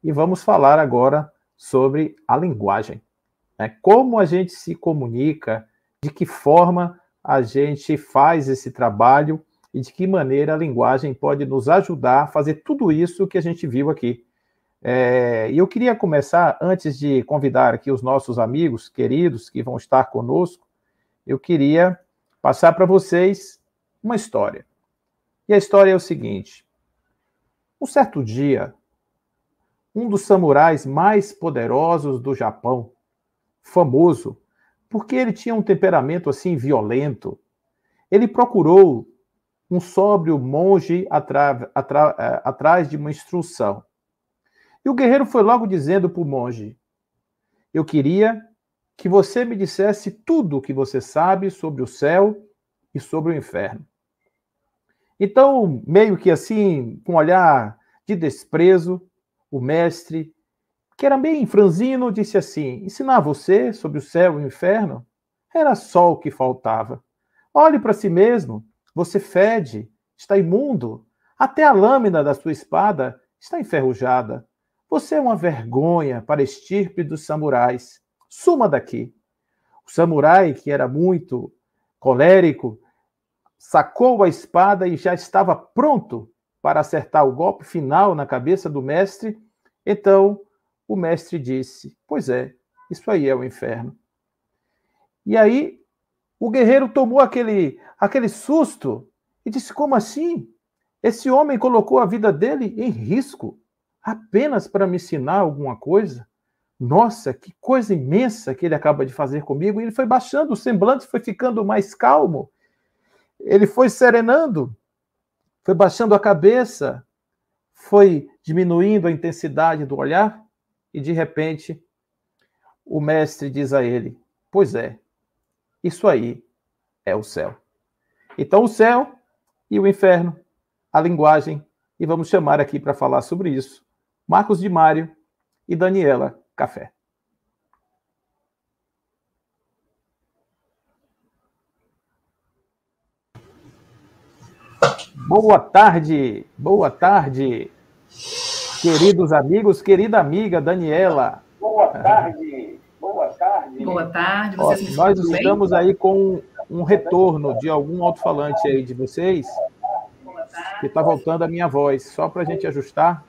e vamos falar agora sobre a linguagem, né? Como a gente se comunica, de que forma a gente faz esse trabalho e de que maneira a linguagem pode nos ajudar a fazer tudo isso que a gente viu aqui. E eu queria começar, antes de convidar aqui os nossos amigos queridos que vão estar conosco, eu queria passar para vocês uma história. E a história é o seguinte: um certo dia, um dos samurais mais poderosos do Japão, famoso, porque ele tinha um temperamento assim violento, ele procurou um sóbrio monge atrás de uma instrução. E o guerreiro foi logo dizendo para o monge: eu queria que você me dissesse tudo o que você sabe sobre o céu e sobre o inferno. Então, meio que assim, com um olhar de desprezo, o mestre, que era bem franzino, disse assim: ensinar você sobre o céu e o inferno? Era só o que faltava. Olhe para si mesmo, você fede, está imundo, até a lâmina da sua espada está enferrujada. Você é uma vergonha para a estirpe dos samurais. Suma daqui. O samurai, que era muito colérico, sacou a espada e já estava pronto para acertar o golpe final na cabeça do mestre. Então, o mestre disse: pois é, isso aí é o inferno. E aí, o guerreiro tomou aquele susto e disse: como assim? Esse homem colocou a vida dele em risco apenas para me ensinar alguma coisa? Nossa, que coisa imensa que ele acaba de fazer comigo. E ele foi baixando, o semblante foi ficando mais calmo. Ele foi serenando, foi baixando a cabeça, foi diminuindo a intensidade do olhar, e de repente o mestre diz a ele: pois é, isso aí é o céu. Então o céu e o inferno, a linguagem, e vamos chamar aqui para falar sobre isso Marcos de Mário e Daniela Café. Boa tarde, queridos amigos, querida amiga Daniela. Boa tarde. Boa tarde, vocês me Nós escutam estamos bem? aí com um retorno de algum alto-falante aí de vocês, que está voltando a minha voz, só para a gente ajustar.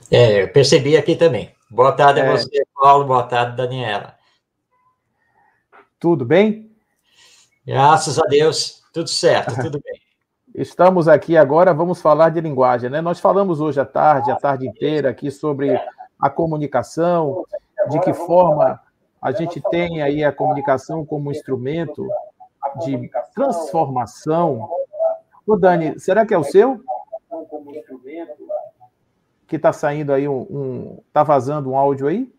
Eu percebi aqui também. Boa tarde a você, Paulo. Boa tarde, Daniela. Tudo bem? Graças a Deus, tudo certo, tudo bem. Estamos aqui agora, vamos falar de linguagem, né? Nós falamos hoje à tarde inteira aqui sobre a comunicação, de que forma a gente tem aí a comunicação como um instrumento de transformação. Ô, Dani, será que é o seu? Que está saindo aí está vazando um áudio aí?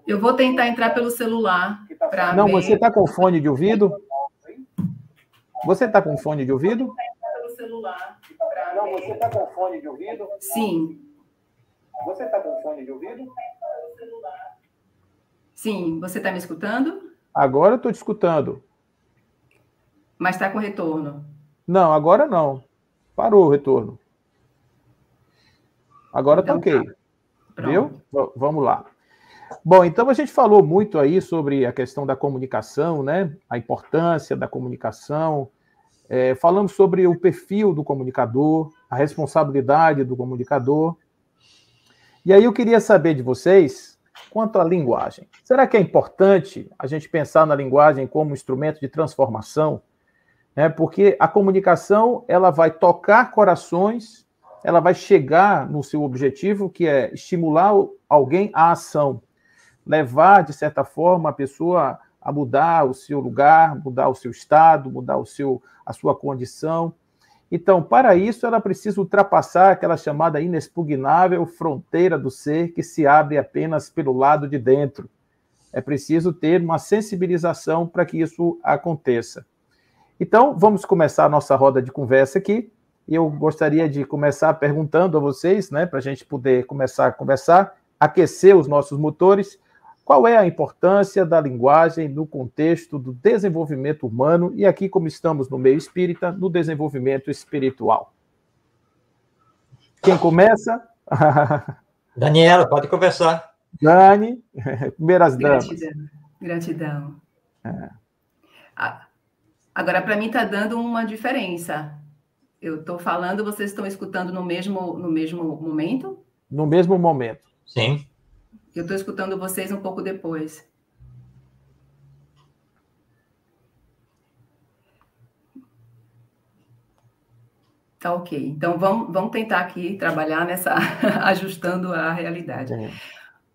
Eu vou tentar entrar pelo celular para ver. Não, você está com fone de ouvido? Você está com fone de ouvido? Não, você está com fone de ouvido? Sim. Você está com fone de ouvido? Sim, você está me escutando? Agora eu estou te escutando. Mas está com retorno. Não, agora não. Parou o retorno. Agora Então, tá ok. tá. Viu? Vamos lá. Bom, então a gente falou muito aí sobre a questão da comunicação, né? A importância da comunicação. Falamos sobre o perfil do comunicador, a responsabilidade do comunicador. E aí eu queria saber de vocês quanto à linguagem. Será que é importante a gente pensar na linguagem como instrumento de transformação? Porque a comunicação ela vai tocar corações, ela vai chegar no seu objetivo, que é estimular alguém à ação, levar, de certa forma, a pessoa a mudar o seu lugar, mudar o seu estado, mudar a sua condição. Então, para isso, ela precisa ultrapassar aquela chamada inexpugnável fronteira do ser que se abre apenas pelo lado de dentro. É preciso ter uma sensibilização para que isso aconteça. Então, vamos começar a nossa roda de conversa aqui. Eu gostaria de começar perguntando a vocês, né, para a gente poder começar a conversar, aquecer os nossos motores. Qual é a importância da linguagem no contexto do desenvolvimento humano e aqui, como estamos no meio espírita, no desenvolvimento espiritual? Quem começa? Daniela, pode conversar. Dani, primeiras damas. Gratidão. Agora, para mim, está dando uma diferença. Eu estou falando, vocês estão escutando no mesmo momento? No mesmo momento. Sim. Eu estou escutando vocês um pouco depois. Tá ok. Então, vamos tentar aqui trabalhar ajustando a realidade. Sim.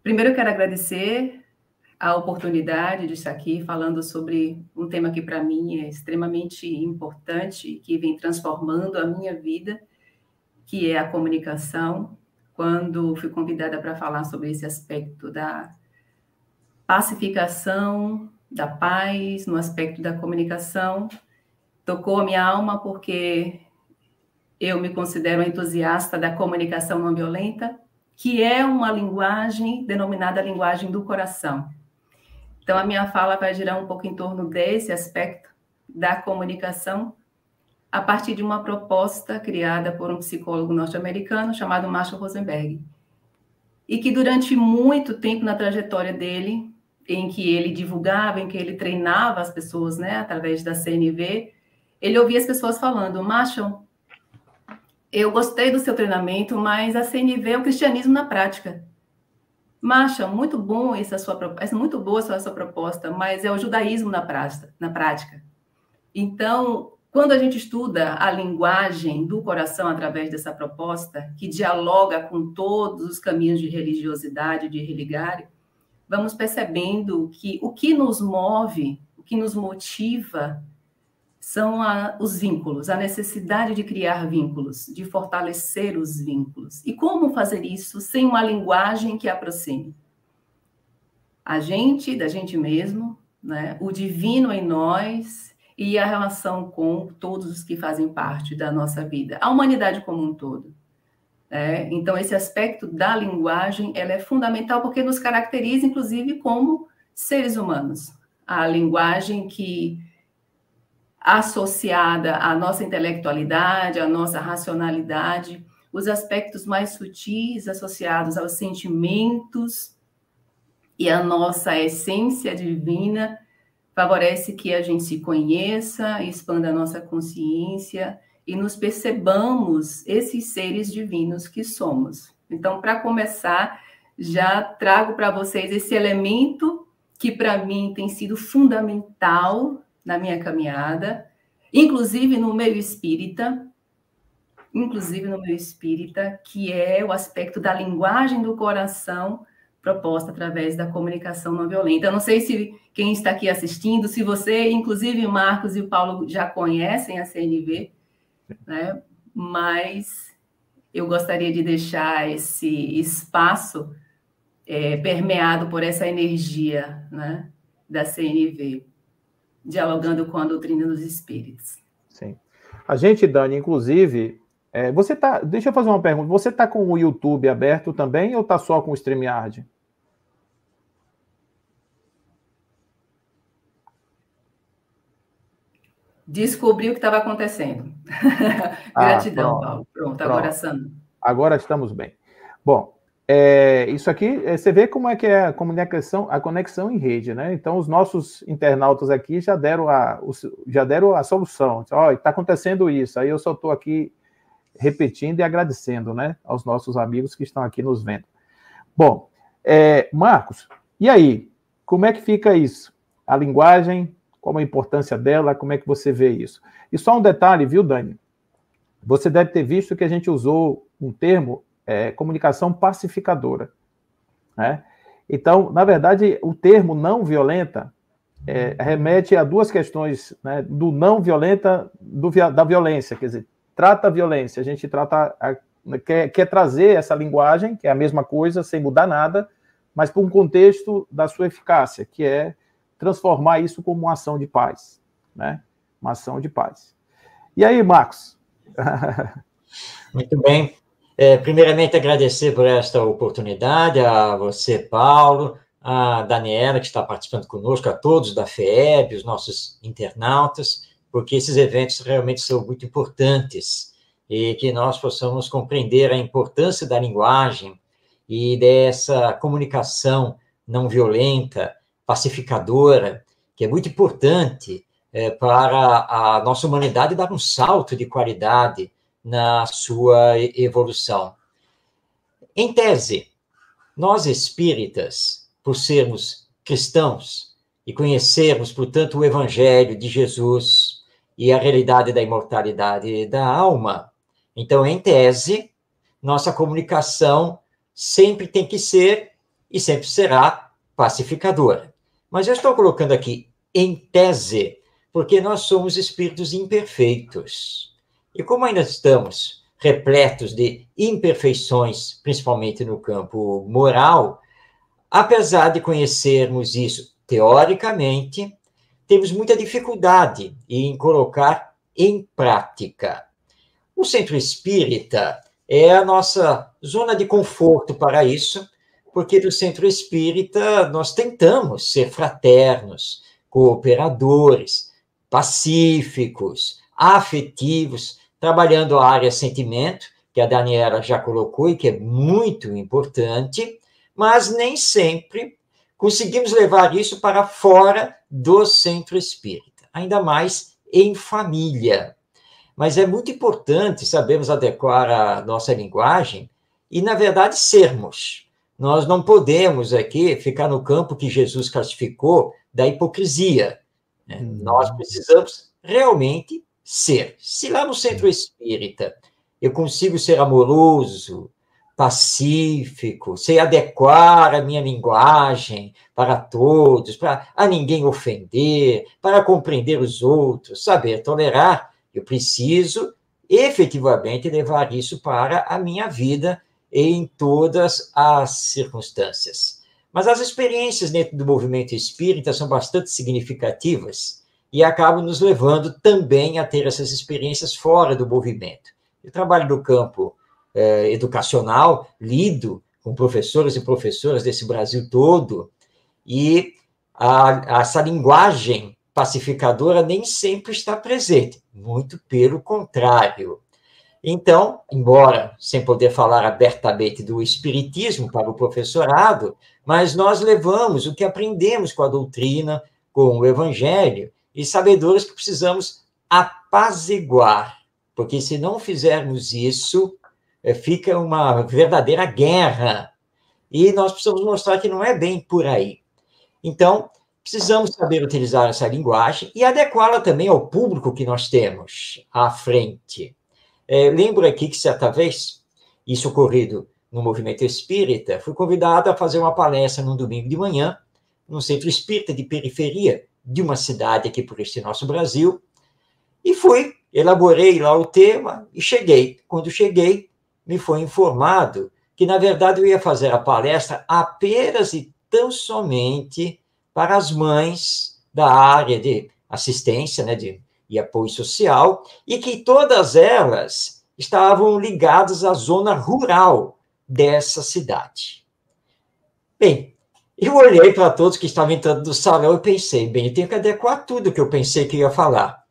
Primeiro, eu quero agradecer a oportunidade de estar aqui falando sobre um tema que, para mim, é extremamente importante, que vem transformando a minha vida, que é a comunicação. Quando fui convidada para falar sobre esse aspecto da pacificação, da paz, no aspecto da comunicação, tocou a minha alma, porque eu me considero entusiasta da comunicação não violenta, que é uma linguagem denominada linguagem do coração. Então, a minha fala vai girar um pouco em torno desse aspecto da comunicação, a partir de uma proposta criada por um psicólogo norte-americano chamado Marshall Rosenberg, e que durante muito tempo na trajetória dele, em que ele divulgava, em que ele treinava as pessoas, né, através da CNV, ele ouvia as pessoas falando: Marshall, eu gostei do seu treinamento, mas a CNV é o cristianismo na prática. Marshall, muito bom muito boa essa sua proposta, mas é o judaísmo na prática. Então, quando a gente estuda a linguagem do coração através dessa proposta, que dialoga com todos os caminhos de religiosidade, de religário, vamos percebendo que o que nos move, o que nos motiva, são os vínculos, a necessidade de criar vínculos, de fortalecer os vínculos. E como fazer isso sem uma linguagem que aproxime a gente, da gente mesmo, né? O divino em nós e a relação com todos os que fazem parte da nossa vida, a humanidade como um todo. Então, esse aspecto da linguagem, ela é fundamental porque nos caracteriza, inclusive, como seres humanos. A linguagem que, associada à nossa intelectualidade, à nossa racionalidade, os aspectos mais sutis associados aos sentimentos e à nossa essência divina, favorece que a gente se conheça, expanda a nossa consciência e nos percebamos esses seres divinos que somos. Então, para começar, já trago para vocês esse elemento que, para mim, tem sido fundamental na minha caminhada, inclusive no meio espírita, que é o aspecto da linguagem do coração proposta através da comunicação não violenta. Eu não sei se quem está aqui assistindo, se você, inclusive o Marcos e o Paulo, já conhecem a CNV, né? Mas eu gostaria de deixar esse espaço permeado por essa energia, né, da CNV, dialogando com a doutrina dos espíritos. Sim. A gente, Dani, inclusive, deixa eu fazer uma pergunta. Você está com o YouTube aberto também ou está só com o StreamYard? Descobri o que estava acontecendo. Gratidão, Paulo. Pronto, agora Sandro. Agora estamos bem. Bom, isso aqui, você vê como é que é a conexão em rede, né? Então, os nossos internautas aqui já deram a solução. Olha, está acontecendo isso. Aí eu só estou aqui repetindo e agradecendo, né, aos nossos amigos que estão aqui nos vendo. Bom, Marcos, e aí? Como é que fica isso? A linguagem, qual a importância dela, como é que você vê isso? E só um detalhe, viu, Dani? Você deve ter visto que a gente usou um termo, comunicação pacificadora, né? Então, na verdade, o termo não violenta remete a duas questões, né, do não violenta, da violência, quer dizer, trata a violência, a gente quer trazer essa linguagem, que é a mesma coisa, sem mudar nada, mas para um contexto da sua eficácia, que é transformar isso como uma ação de paz, né? Uma ação de paz. E aí, Marcos? Muito bem. Primeiramente, agradecer por esta oportunidade a você, Paulo, a Daniela, que está participando conosco, a todos da FEB, os nossos internautas, porque esses eventos realmente são muito importantes e que nós possamos compreender a importância da linguagem e dessa comunicação não violenta, pacificadora, que é muito importante para a nossa humanidade dar um salto de qualidade na sua evolução. Em tese, nós espíritas, por sermos cristãos e conhecermos, portanto, o Evangelho de Jesus e a realidade da imortalidade da alma, então, em tese, nossa comunicação sempre tem que ser e sempre será pacificadora. Mas eu estou colocando aqui em tese, porque nós somos espíritos imperfeitos. E como ainda estamos repletos de imperfeições, principalmente no campo moral, apesar de conhecermos isso teoricamente, temos muita dificuldade em colocar em prática. O centro espírita é a nossa zona de conforto para isso, porque do centro espírita nós tentamos ser fraternos, cooperadores, pacíficos, afetivos, trabalhando a área sentimento, que a Daniela já colocou e que é muito importante, mas nem sempre conseguimos levar isso para fora do centro espírita, ainda mais em família. Mas é muito importante sabermos adequar a nossa linguagem e, na verdade, sermos. Nós não podemos aqui ficar no campo que Jesus classificou da hipocrisia. Né? Nós precisamos realmente ser. Se lá no centro espírita eu consigo ser amoroso, pacífico, sei adequar a minha linguagem para todos, para a ninguém ofender, para compreender os outros, saber tolerar, eu preciso efetivamente levar isso para a minha vida em todas as circunstâncias. Mas as experiências dentro do movimento espírita são bastante significativas e acabam nos levando também a ter essas experiências fora do movimento. Eu trabalho no campo educacional, lido com professores e professoras desse Brasil todo, e essa linguagem pacificadora nem sempre está presente, muito pelo contrário. Então, embora sem poder falar abertamente do espiritismo para o professorado, mas nós levamos o que aprendemos com a doutrina, com o evangelho, e sabedores que precisamos apaziguar, porque se não fizermos isso, fica uma verdadeira guerra, e nós precisamos mostrar que não é bem por aí. Então, precisamos saber utilizar essa linguagem e adequá-la também ao público que nós temos à frente. Lembro aqui que, certa vez, isso ocorrido no movimento espírita, fui convidado a fazer uma palestra num domingo de manhã, num centro espírita de periferia de uma cidade aqui por este nosso Brasil, e fui, elaborei lá o tema e cheguei. Quando cheguei, me foi informado que, na verdade, eu ia fazer a palestra apenas e tão somente para as mães da área de assistência, né, e apoio social, e que todas elas estavam ligadas à zona rural dessa cidade. Bem, eu olhei para todos que estavam entrando no salão e pensei, bem, eu tenho que adequar tudo que eu pensei que ia falar,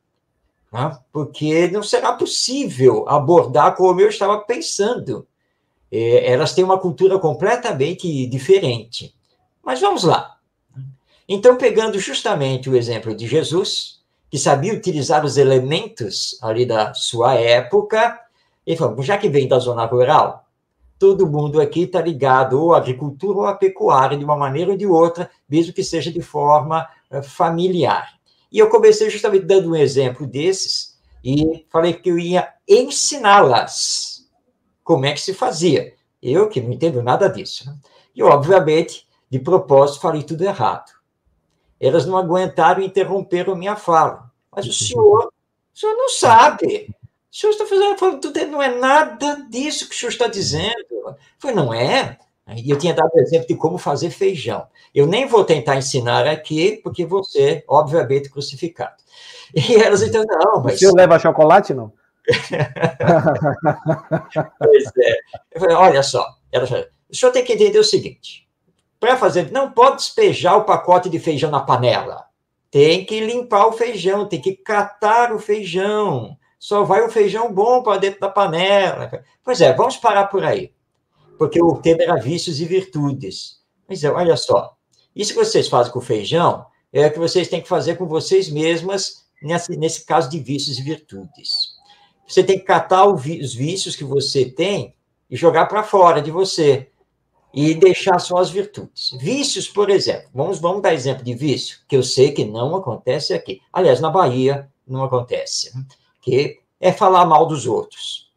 né? Porque não será possível abordar como eu estava pensando. Elas têm uma cultura completamente diferente. Mas vamos lá. Então, pegando justamente o exemplo de Jesus, que sabia utilizar os elementos ali da sua época, ele falou, já que vem da zona rural, todo mundo aqui está ligado ou à agricultura ou à pecuária, de uma maneira ou de outra, mesmo que seja de forma familiar. E eu comecei justamente dando um exemplo desses e falei que eu ia ensiná-las como é que se fazia. Eu, que não entendo nada disso. Né? E, obviamente, de propósito, falei tudo errado. Elas não aguentaram e interromperam minha fala. Mas o senhor não sabe. O senhor está falando tudo, não é nada disso que o senhor está dizendo. Eu falei, não é? E eu tinha dado o exemplo de como fazer feijão. Eu nem vou tentar ensinar aqui, porque vou ser, obviamente, crucificado. E elas então, não, mas... O senhor leva chocolate, não? Pois é. Eu falei, olha só, o senhor tem que entender o seguinte, para fazer, não pode despejar o pacote de feijão na panela, tem que limpar o feijão, tem que catar o feijão, só vai o feijão bom para dentro da panela. Pois é, vamos parar por aí, porque o tema era vícios e virtudes. Mas olha só, isso que vocês fazem com o feijão é o que vocês têm que fazer com vocês mesmas nesse caso de vícios e virtudes. Você tem que catar os vícios que você tem e jogar para fora de você e deixar só as virtudes. Vícios, por exemplo, vamos dar exemplo de vício, que eu sei que não acontece aqui. Aliás, na Bahia não acontece, que é falar mal dos outros,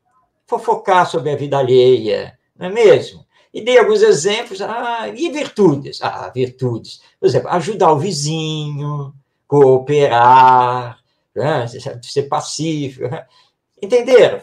fofocar sobre a vida alheia, não é mesmo? E dei alguns exemplos. E virtudes? Virtudes. Por exemplo, ajudar o vizinho, cooperar, né? Ser pacífico. Né? Entenderam?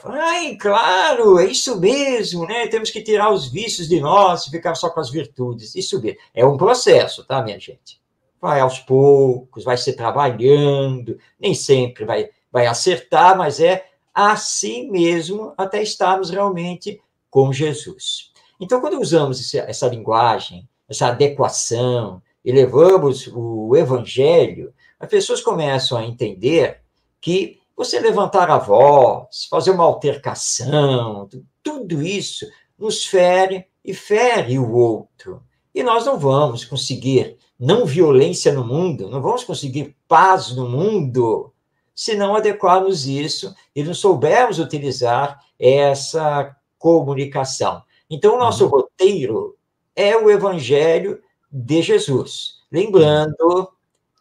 Claro, é isso mesmo, né? Temos que tirar os vícios de nós e ficar só com as virtudes. Isso mesmo. É um processo, tá, minha gente? Vai aos poucos, vai se trabalhando, nem sempre vai acertar, mas é assim mesmo até estarmos realmente com Jesus. Então, quando usamos essa linguagem, essa adequação, e levamos o evangelho, as pessoas começam a entender que você levantar a voz, fazer uma altercação, tudo isso nos fere e fere o outro. E nós não vamos conseguir não violência no mundo, não vamos conseguir paz no mundo, se não adequarmos isso e não soubermos utilizar essa comunicação. Então, o nosso roteiro é o Evangelho de Jesus. Lembrando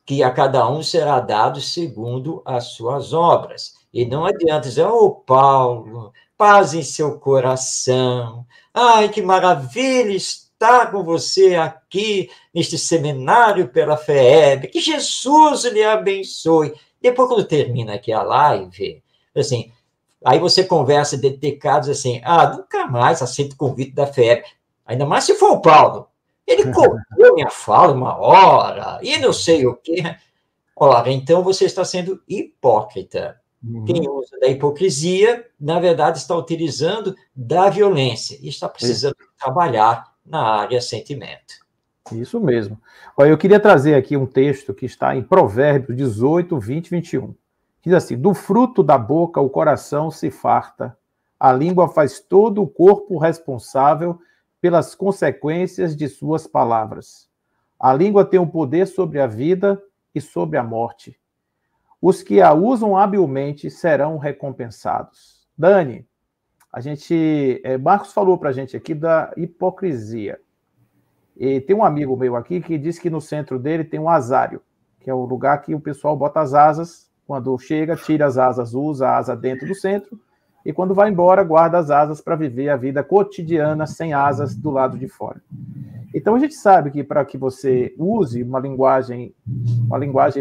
que a cada um será dado segundo as suas obras. E não adianta dizer, Paulo, paz em seu coração. Ai, que maravilha estar com você aqui neste seminário pela FEEB. Que Jesus lhe abençoe. Depois, quando termina aqui a live, assim, aí você conversa dedicados assim, nunca mais aceito o convite da FEEB. Ainda mais se for o Paulo. Ele cortou minha fala 1 hora, e não sei o quê. Olha, então você está sendo hipócrita. Quem usa da hipocrisia, na verdade, está utilizando da violência e está precisando trabalhar na área sentimento. Isso mesmo. Olha, eu queria trazer aqui um texto que está em Provérbios 18, 20, 21. Diz assim, do fruto da boca o coração se farta, a língua faz todo o corpo responsável pelas consequências de suas palavras. A língua tem o poder sobre a vida e sobre a morte. Os que a usam habilmente serão recompensados. Dani, Marcos falou para a gente aqui da hipocrisia. E tem um amigo meu aqui que diz que no centro dele tem um asário, que é o lugar que o pessoal bota as asas, quando chega, tira as asas, usa a asa dentro do centro, e quando vai embora, guarda as asas para viver a vida cotidiana sem asas do lado de fora. Então, a gente sabe que para que você use uma linguagem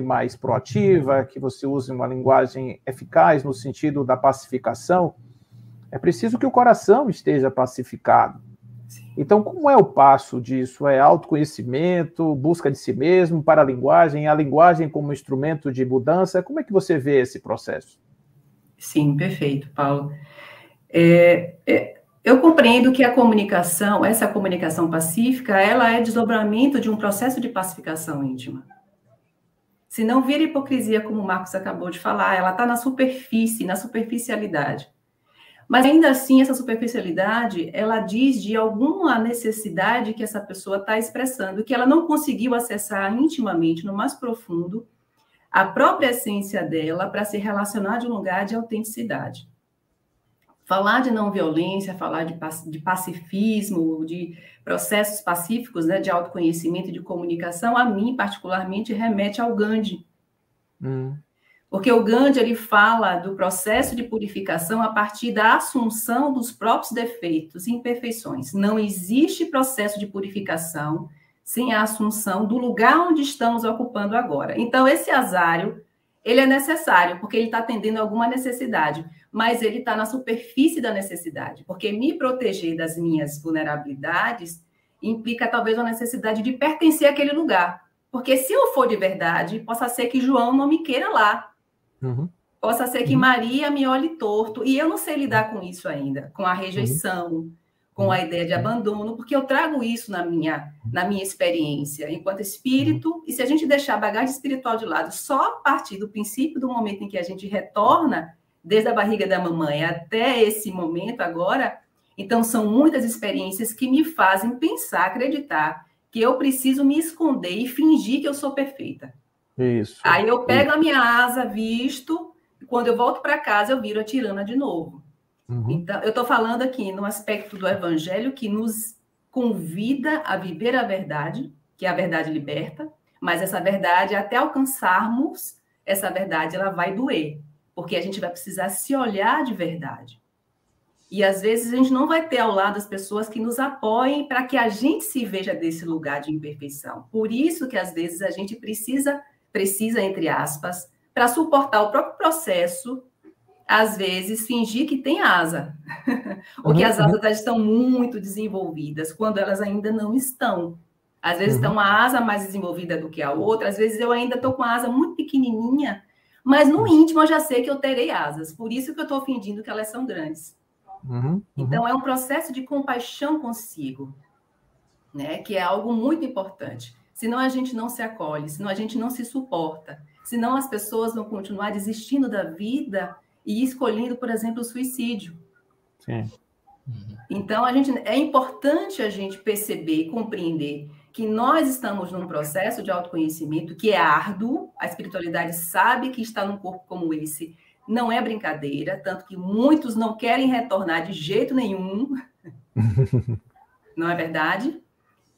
mais proativa, que você use uma linguagem eficaz no sentido da pacificação, é preciso que o coração esteja pacificado. Então, como é o passo disso? É autoconhecimento, busca de si mesmo para a linguagem como instrumento de mudança? Como é que você vê esse processo? Sim, perfeito, Paulo. Eu compreendo que essa comunicação pacífica, ela é desdobramento de um processo de pacificação íntima. Se não vira hipocrisia, como o Marcos acabou de falar, ela está na superfície, na superficialidade. Mas ainda assim, essa superficialidade, ela diz de alguma necessidade que essa pessoa está expressando, que ela não conseguiu acessar intimamente, no mais profundo, a própria essência dela para se relacionar de um lugar de autenticidade. Falar de não violência, falar de pacifismo, de processos pacíficos, né, de autoconhecimento e de comunicação, a mim, particularmente, remete ao Gandhi. Porque o Gandhi, ele fala do processo de purificação a partir da assunção dos próprios defeitos e imperfeições. Não existe processo de purificação sem a assunção do lugar onde estamos ocupando agora. Então, esse asário, ele é necessário, porque ele está atendendo a alguma necessidade, mas ele está na superfície da necessidade, porque me proteger das minhas vulnerabilidades implica talvez uma necessidade de pertencer àquele lugar. Porque se eu for de verdade, possa ser que João não me queira lá. Possa ser que Maria me olhe torto, e eu não sei lidar com isso ainda, com a rejeição, com a ideia de abandono, porque eu trago isso na minha experiência enquanto espírito, e se a gente deixar a bagagem espiritual de lado só a partir do princípio do momento em que a gente retorna desde a barriga da mamãe até esse momento agora, então são muitas experiências que me fazem pensar, acreditar que eu preciso me esconder e fingir que eu sou perfeita. Isso. Aí eu pego a minha asa, visto, e quando eu volto para casa eu viro a tirana de novo. Então, eu estou falando aqui no aspecto do evangelho que nos convida a viver a verdade, que a verdade liberta, mas essa verdade, até alcançarmos essa verdade, ela vai doer, porque a gente vai precisar se olhar de verdade. E, às vezes, a gente não vai ter ao lado as pessoas que nos apoiem para que a gente se veja desse lugar de imperfeição. Por isso que, às vezes, a gente precisa, entre aspas, para suportar o próprio processo, às vezes, fingir que tem asa, ou que as asas estão muito desenvolvidas, quando elas ainda não estão. Às vezes está uma asa mais desenvolvida do que a outra, às vezes eu ainda estou com a asa muito pequenininha, mas no íntimo eu já sei que eu terei asas, por isso que eu estou fingindo que elas são grandes. Então, é um processo de compaixão consigo, né? Que é algo muito importante. Senão a gente não se acolhe, senão a gente não se suporta, senão as pessoas vão continuar desistindo da vida e escolhendo, por exemplo, o suicídio. Sim. Então, é importante a gente perceber e compreender que nós estamos num processo de autoconhecimento que é árduo, a espiritualidade sabe que estar num corpo como esse não é brincadeira, tanto que muitos não querem retornar de jeito nenhum, não é verdade?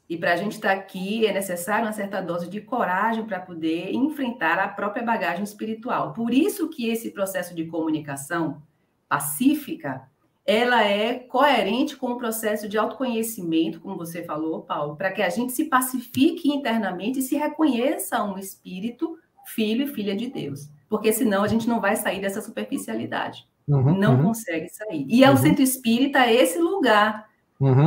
E para a gente estar aqui é necessário uma certa dose de coragem para poder enfrentar a própria bagagem espiritual. Por isso que esse processo de comunicação pacífica, ela é coerente com o processo de autoconhecimento, como você falou, Paulo, para que a gente se pacifique internamente e se reconheça um espírito, filho e filha de Deus. Porque senão a gente não vai sair dessa superficialidade. Não consegue sair. E o centro espírita é esse lugar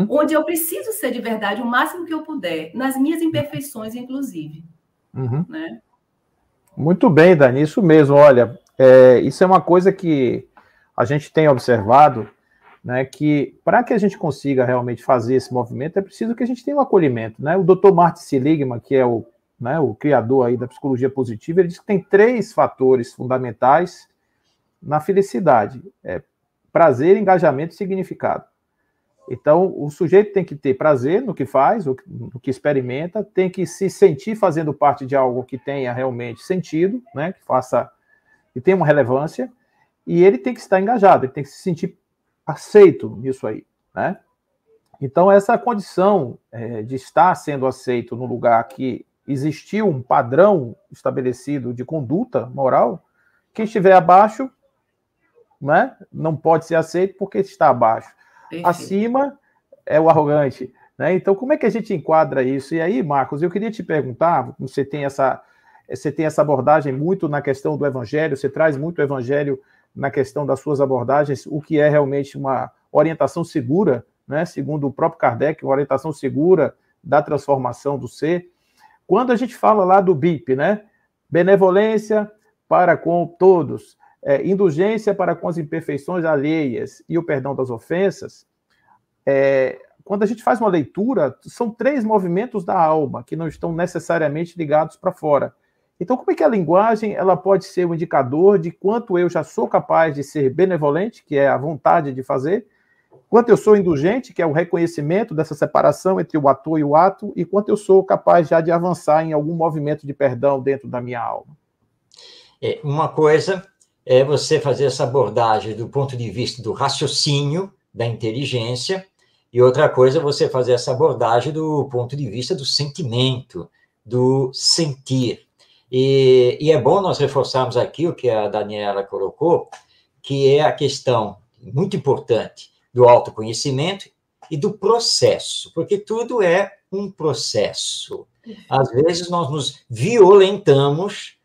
onde eu preciso ser de verdade o máximo que eu puder, nas minhas imperfeições, inclusive. Né? Muito bem, Dani, isso mesmo. Olha, isso é uma coisa que a gente tem observado, né, que para que a gente consiga realmente fazer esse movimento, é preciso que a gente tenha um acolhimento. Né? O Dr. Martin Seligman, que é o criador aí da psicologia positiva, ele diz que tem 3 fatores fundamentais na felicidade: prazer, engajamento e significado. Então, o sujeito tem que ter prazer no que faz, no que experimenta, tem que se sentir fazendo parte de algo que tenha realmente sentido, né, que tenha uma relevância, e ele tem que estar engajado, ele tem que se sentir aceito nisso aí, né? Então, essa condição de estar sendo aceito no lugar que existiu um padrão estabelecido de conduta moral, quem estiver abaixo, né, não pode ser aceito porque está abaixo. Perfeito. Acima é o arrogante. Né? Então, como é que a gente enquadra isso? E aí, Marcos, eu queria te perguntar, você tem essa abordagem muito na questão do evangelho, você traz muito o evangelho na questão das suas abordagens, o que é realmente uma orientação segura, né, segundo o próprio Kardec, uma orientação segura da transformação do ser. Quando a gente fala lá do BIP, né, benevolência para com todos, indulgência para com as imperfeições alheias e o perdão das ofensas, quando a gente faz uma leitura, são 3 movimentos da alma que não estão necessariamente ligados para fora. Então, como é que a linguagem ela pode ser um indicador de quanto eu já sou capaz de ser benevolente, que é a vontade de fazer, quanto eu sou indulgente, que é o reconhecimento dessa separação entre o ator e o ato, e quanto eu sou capaz já de avançar em algum movimento de perdão dentro da minha alma? Uma coisa é você fazer essa abordagem do ponto de vista do raciocínio, da inteligência, e outra coisa é você fazer essa abordagem do ponto de vista do sentimento, do sentir. E é bom nós reforçarmos aqui o que a Daniela colocou, que é a questão muito importante do autoconhecimento e do processo, porque tudo é um processo. Às vezes nós nos violentamos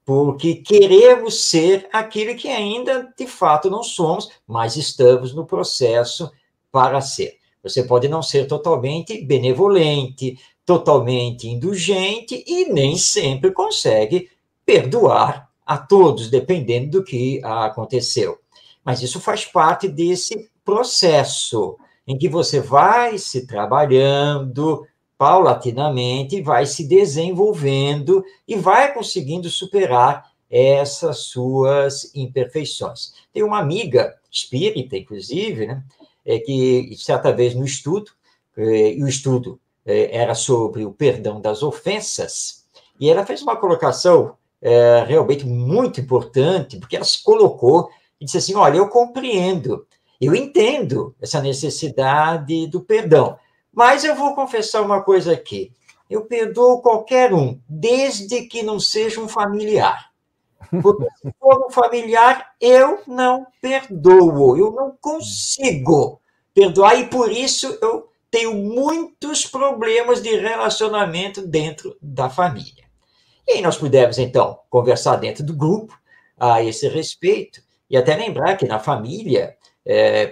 porque queremos ser aquilo que ainda, de fato, não somos, mas estamos no processo para ser. Você pode não ser totalmente benevolente, totalmente indulgente e nem sempre consegue perdoar a todos, dependendo do que aconteceu. Mas isso faz parte desse processo em que você vai se trabalhando paulatinamente, vai se desenvolvendo e vai conseguindo superar essas suas imperfeições. Tem uma amiga espírita, inclusive, né, que certa vez no estudo, e o estudo era sobre o perdão das ofensas, e ela fez uma colocação realmente muito importante, porque ela se colocou e disse assim, olha, eu compreendo, eu entendo essa necessidade do perdão, mas eu vou confessar uma coisa aqui, eu perdoo qualquer um, desde que não seja um familiar. Porque se for um familiar, eu não perdoo, eu não consigo perdoar, e por isso eu tenho muitos problemas de relacionamento dentro da família. E aí nós pudemos, então, conversar dentro do grupo a esse respeito, e até lembrar que na família,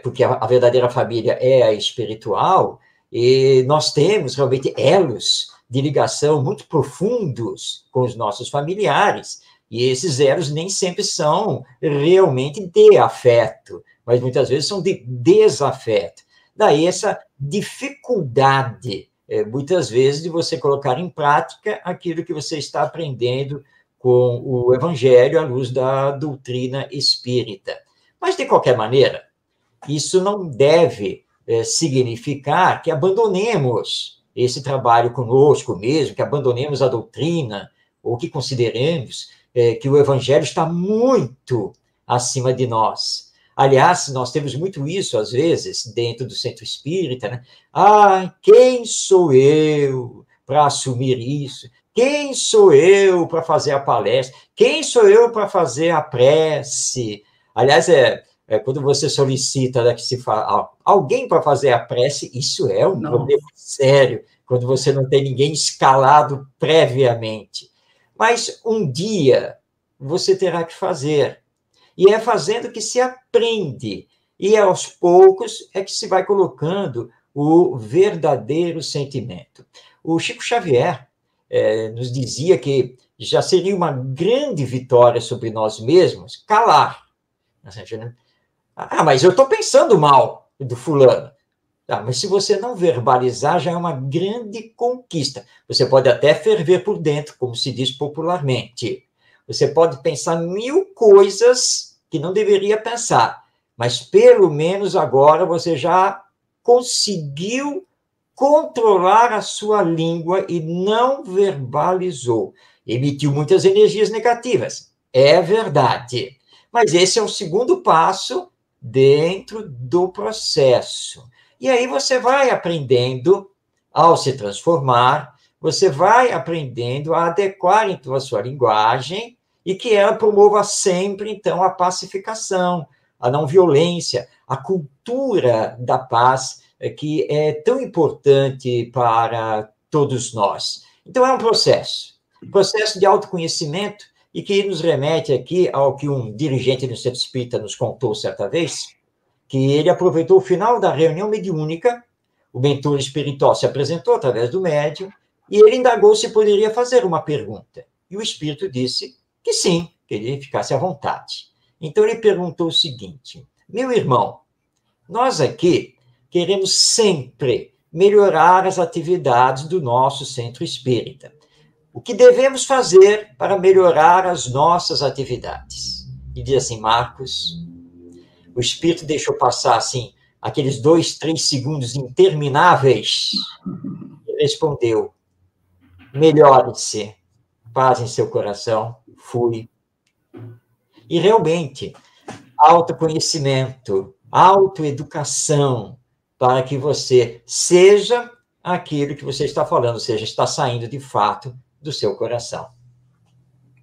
porque a verdadeira família é a espiritual, e nós temos realmente elos de ligação muito profundos com os nossos familiares, e esses elos nem sempre são realmente de afeto, mas muitas vezes são de desafeto. Daí essa dificuldade, muitas vezes, de você colocar em prática aquilo que você está aprendendo com o Evangelho à luz da doutrina espírita. Mas, de qualquer maneira, isso não deve significar que abandonemos esse trabalho conosco mesmo, que abandonemos a doutrina, ou que consideremos que o Evangelho está muito acima de nós. Aliás, nós temos muito isso, às vezes, dentro do centro espírita, né? Ah, quem sou eu para assumir isso? Quem sou eu para fazer a palestra? Quem sou eu para fazer a prece? Aliás, quando você solicita, né, que se fala, alguém para fazer a prece, isso é um problema sério, quando você não tem ninguém escalado previamente. Mas um dia você terá que fazer. E é fazendo que se aprende. E aos poucos é que se vai colocando o verdadeiro sentimento. O Chico Xavier nos dizia que já seria uma grande vitória sobre nós mesmos calar. Ah, mas eu estou pensando mal do fulano. Ah, mas se você não verbalizar, já é uma grande conquista. Você pode até ferver por dentro, como se diz popularmente. Você pode pensar 1000 coisas que não deveria pensar, mas pelo menos agora você já conseguiu controlar a sua língua e não verbalizou. Emitiu muitas energias negativas, é verdade. Mas esse é o segundo passo dentro do processo. E aí você vai aprendendo, ao se transformar, você vai aprendendo a adequar então a sua linguagem e que ela promova sempre, então, a pacificação, a não violência, a cultura da paz, que é tão importante para todos nós. Então, é um processo de autoconhecimento e que nos remete aqui ao que um dirigente do Centro Espírita nos contou certa vez, que ele aproveitou o final da reunião mediúnica, o mentor espiritual se apresentou através do médium, e ele indagou se poderia fazer uma pergunta. E o espírito disse que sim, que ele ficasse à vontade. Então ele perguntou o seguinte: meu irmão, nós aqui queremos sempre melhorar as atividades do nosso centro espírita. O que devemos fazer para melhorar as nossas atividades? E diz assim, Marcos, o espírito deixou passar assim aqueles 2, 3 segundos intermináveis e respondeu: melhore-se, paz em seu coração, fui. E realmente, autoconhecimento, autoeducação, para que você seja aquilo que você está falando, ou seja, está saindo de fato do seu coração.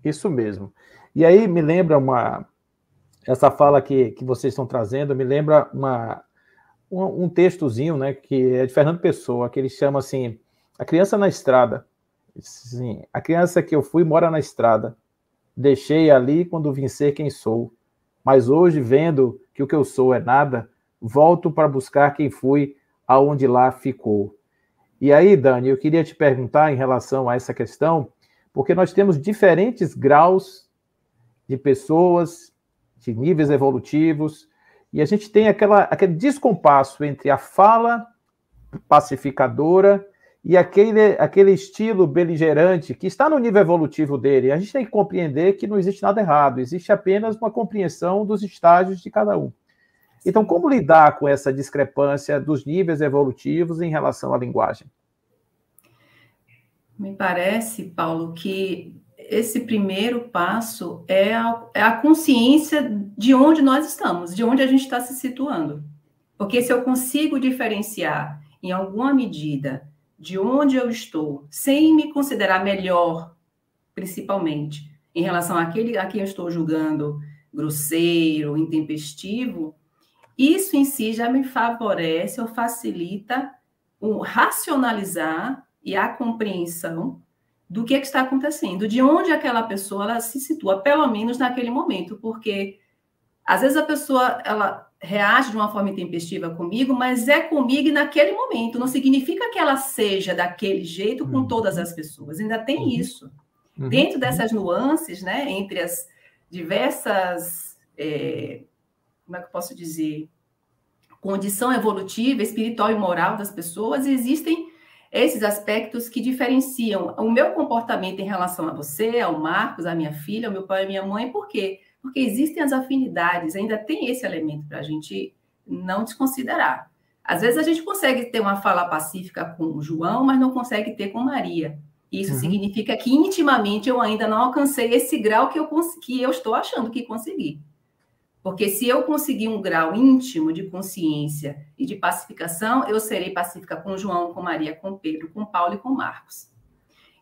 Isso mesmo. E aí me lembra essa fala que vocês estão trazendo, me lembra um textozinho, né, que é de Fernando Pessoa, que ele chama assim, A Criança na Estrada. Sim, a criança que eu fui mora na estrada. Deixei ali quando vim ser quem sou. Mas hoje, vendo que o que eu sou é nada, volto para buscar quem fui, aonde lá ficou. E aí, Dani, eu queria te perguntar em relação a essa questão, porque nós temos diferentes graus de pessoas, de níveis evolutivos, e a gente tem aquele descompasso entre a fala pacificadora e aquele estilo beligerante que está no nível evolutivo dele. A gente tem que compreender que não existe nada errado, existe apenas uma compreensão dos estágios de cada um. Então, como lidar com essa discrepância dos níveis evolutivos em relação à linguagem? Me parece, Paulo, que esse primeiro passo é a consciência de onde nós estamos, de onde a gente está se situando. Porque se eu consigo diferenciar, em alguma medida, de onde eu estou, sem me considerar melhor, principalmente, em relação àquele a quem eu estou julgando grosseiro, intempestivo, isso em si já me favorece ou facilita o racionalizar e a compreensão do que está acontecendo, de onde aquela pessoa ela se situa, pelo menos naquele momento, porque às vezes a pessoa ela reage de uma forma intempestiva comigo, mas é comigo naquele momento, não significa que ela seja daquele jeito com todas as pessoas, ainda tem isso. Dentro dessas nuances, né, entre as diversas, como é que eu posso dizer, condição evolutiva, espiritual e moral das pessoas, existem esses aspectos que diferenciam o meu comportamento em relação a você, ao Marcos, à minha filha, ao meu pai e à minha mãe. Por quê? Porque existem as afinidades, ainda tem esse elemento para a gente não desconsiderar. Às vezes a gente consegue ter uma fala pacífica com o João, mas não consegue ter com Maria. Isso significa que intimamente eu ainda não alcancei esse grau que eu estou achando que consegui. Porque se eu conseguir um grau íntimo de consciência e de pacificação, eu serei pacífica com João, com Maria, com Pedro, com Paulo e com Marcos.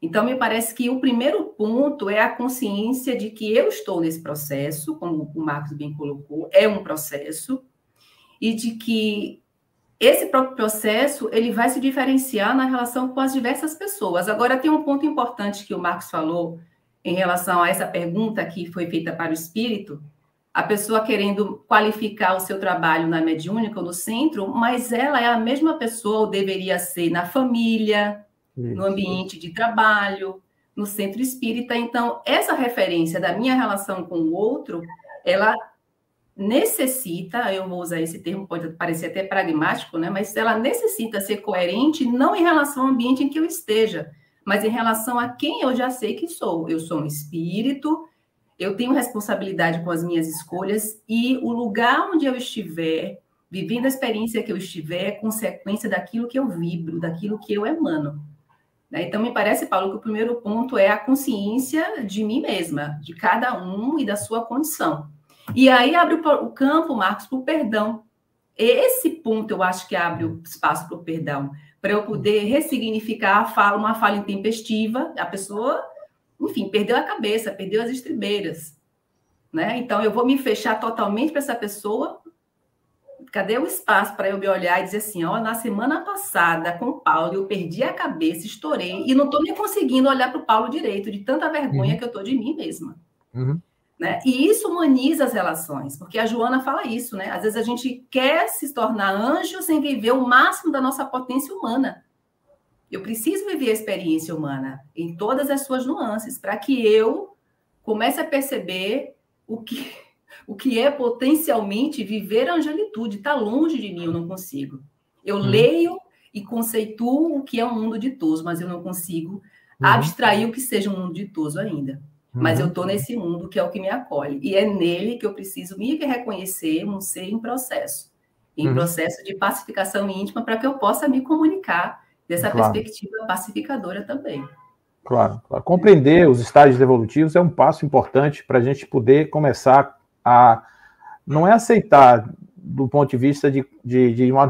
Então, me parece que o primeiro ponto é a consciência de que eu estou nesse processo, como o Marcos bem colocou, é um processo, e de que esse próprio processo ele vai se diferenciar na relação com as diversas pessoas. Agora, tem um ponto importante que o Marcos falou em relação a essa pergunta que foi feita para o espírito, a pessoa querendo qualificar o seu trabalho na mediúnica ou no centro, mas ela é a mesma pessoa, ou deveria ser, na família, no ambiente de trabalho, no centro espírita. Então, essa referência da minha relação com o outro, ela necessita, eu vou usar esse termo, pode parecer até pragmático, né? Mas ela necessita ser coerente, não em relação ao ambiente em que eu esteja, mas em relação a quem eu já sei que sou. Eu sou um espírito, eu tenho responsabilidade com as minhas escolhas e o lugar onde eu estiver, vivendo a experiência que eu estiver, é consequência daquilo que eu vibro, daquilo que eu emano. Então, me parece, Paulo, que o primeiro ponto é a consciência de mim mesma, de cada um e da sua condição. E aí abre o campo, Marcos, para o perdão. Esse ponto eu acho que abre o espaço para o perdão, para eu poder ressignificar a fala, uma fala intempestiva, a pessoa... Enfim, perdeu a cabeça, perdeu as estribeiras, né? Então, eu vou me fechar totalmente para essa pessoa. Cadê o espaço para eu me olhar e dizer assim, ó, na semana passada, com o Paulo, eu perdi a cabeça, estourei, e não estou nem conseguindo olhar para o Paulo direito, de tanta vergonha que eu estou de mim mesma. Né? E isso humaniza as relações, porque a Joana fala isso, né? Às vezes a gente quer se tornar anjo sem viver o máximo da nossa potência humana. Eu preciso viver a experiência humana em todas as suas nuances, para que eu comece a perceber o que é potencialmente viver a angelitude. Está longe de mim, eu não consigo. Eu leio e conceituo o que é um mundo ditoso, mas eu não consigo abstrair o que seja um mundo ditoso ainda. Mas eu estou nesse mundo que é o que me acolhe. E é nele que eu preciso me reconhecer um ser em processo de pacificação íntima, para que eu possa me comunicar dessa perspectiva pacificadora também. Claro. Compreender os estágios evolutivos é um passo importante para a gente poder começar a... Não é aceitar do ponto de vista de uma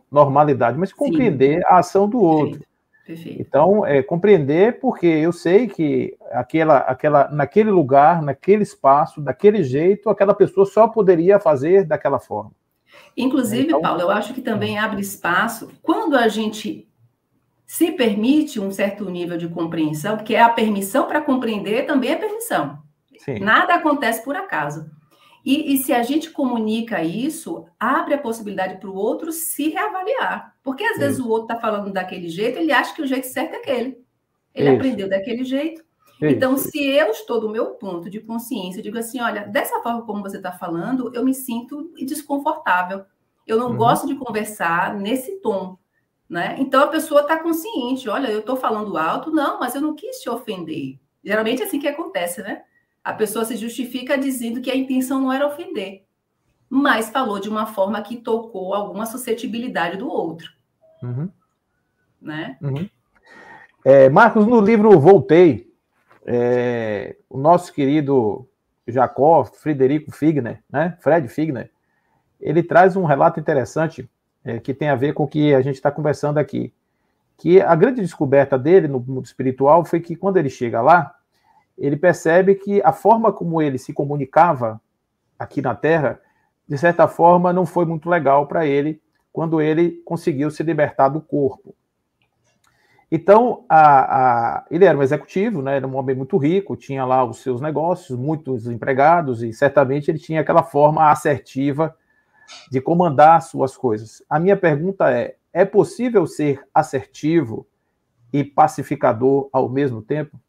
normalidade, mas compreender a ação do outro. Perfeito. Então, compreender, porque eu sei que naquele lugar, naquele espaço, daquele jeito, aquela pessoa só poderia fazer daquela forma. Inclusive, então, Paulo, eu acho que também abre espaço, quando a gente se permite um certo nível de compreensão, porque a permissão para compreender também é permissão. Sim. Nada acontece por acaso. E se a gente comunica isso, abre a possibilidade para o outro se reavaliar. Porque às vezes o outro está falando daquele jeito, ele acha que o jeito certo é aquele. Ele aprendeu daquele jeito. Então, se eu estou do meu ponto de consciência, digo assim, olha, dessa forma como você está falando, eu me sinto desconfortável. Eu não gosto de conversar nesse tom. né? Então, a pessoa está consciente, olha, eu estou falando alto, não, mas eu não quis te ofender. Geralmente é assim que acontece, né? A pessoa se justifica dizendo que a intenção não era ofender, mas falou de uma forma que tocou alguma suscetibilidade do outro. Uhum. Né? Uhum. Marcos, no livro Voltei, o nosso querido Jacó Frederico Figner, né? Fred Figner, ele traz um relato interessante que tem a ver com o que a gente está conversando aqui. Que a grande descoberta dele no mundo espiritual foi que quando ele chega lá, ele percebe que a forma como ele se comunicava aqui na Terra, de certa forma, não foi muito legal para ele quando ele conseguiu se libertar do corpo. Então, ele era um executivo, né, era um homem muito rico, tinha lá os seus negócios, muitos empregados, e certamente ele tinha aquela forma assertiva de comandar suas coisas. A minha pergunta é possível ser assertivo e pacificador ao mesmo tempo?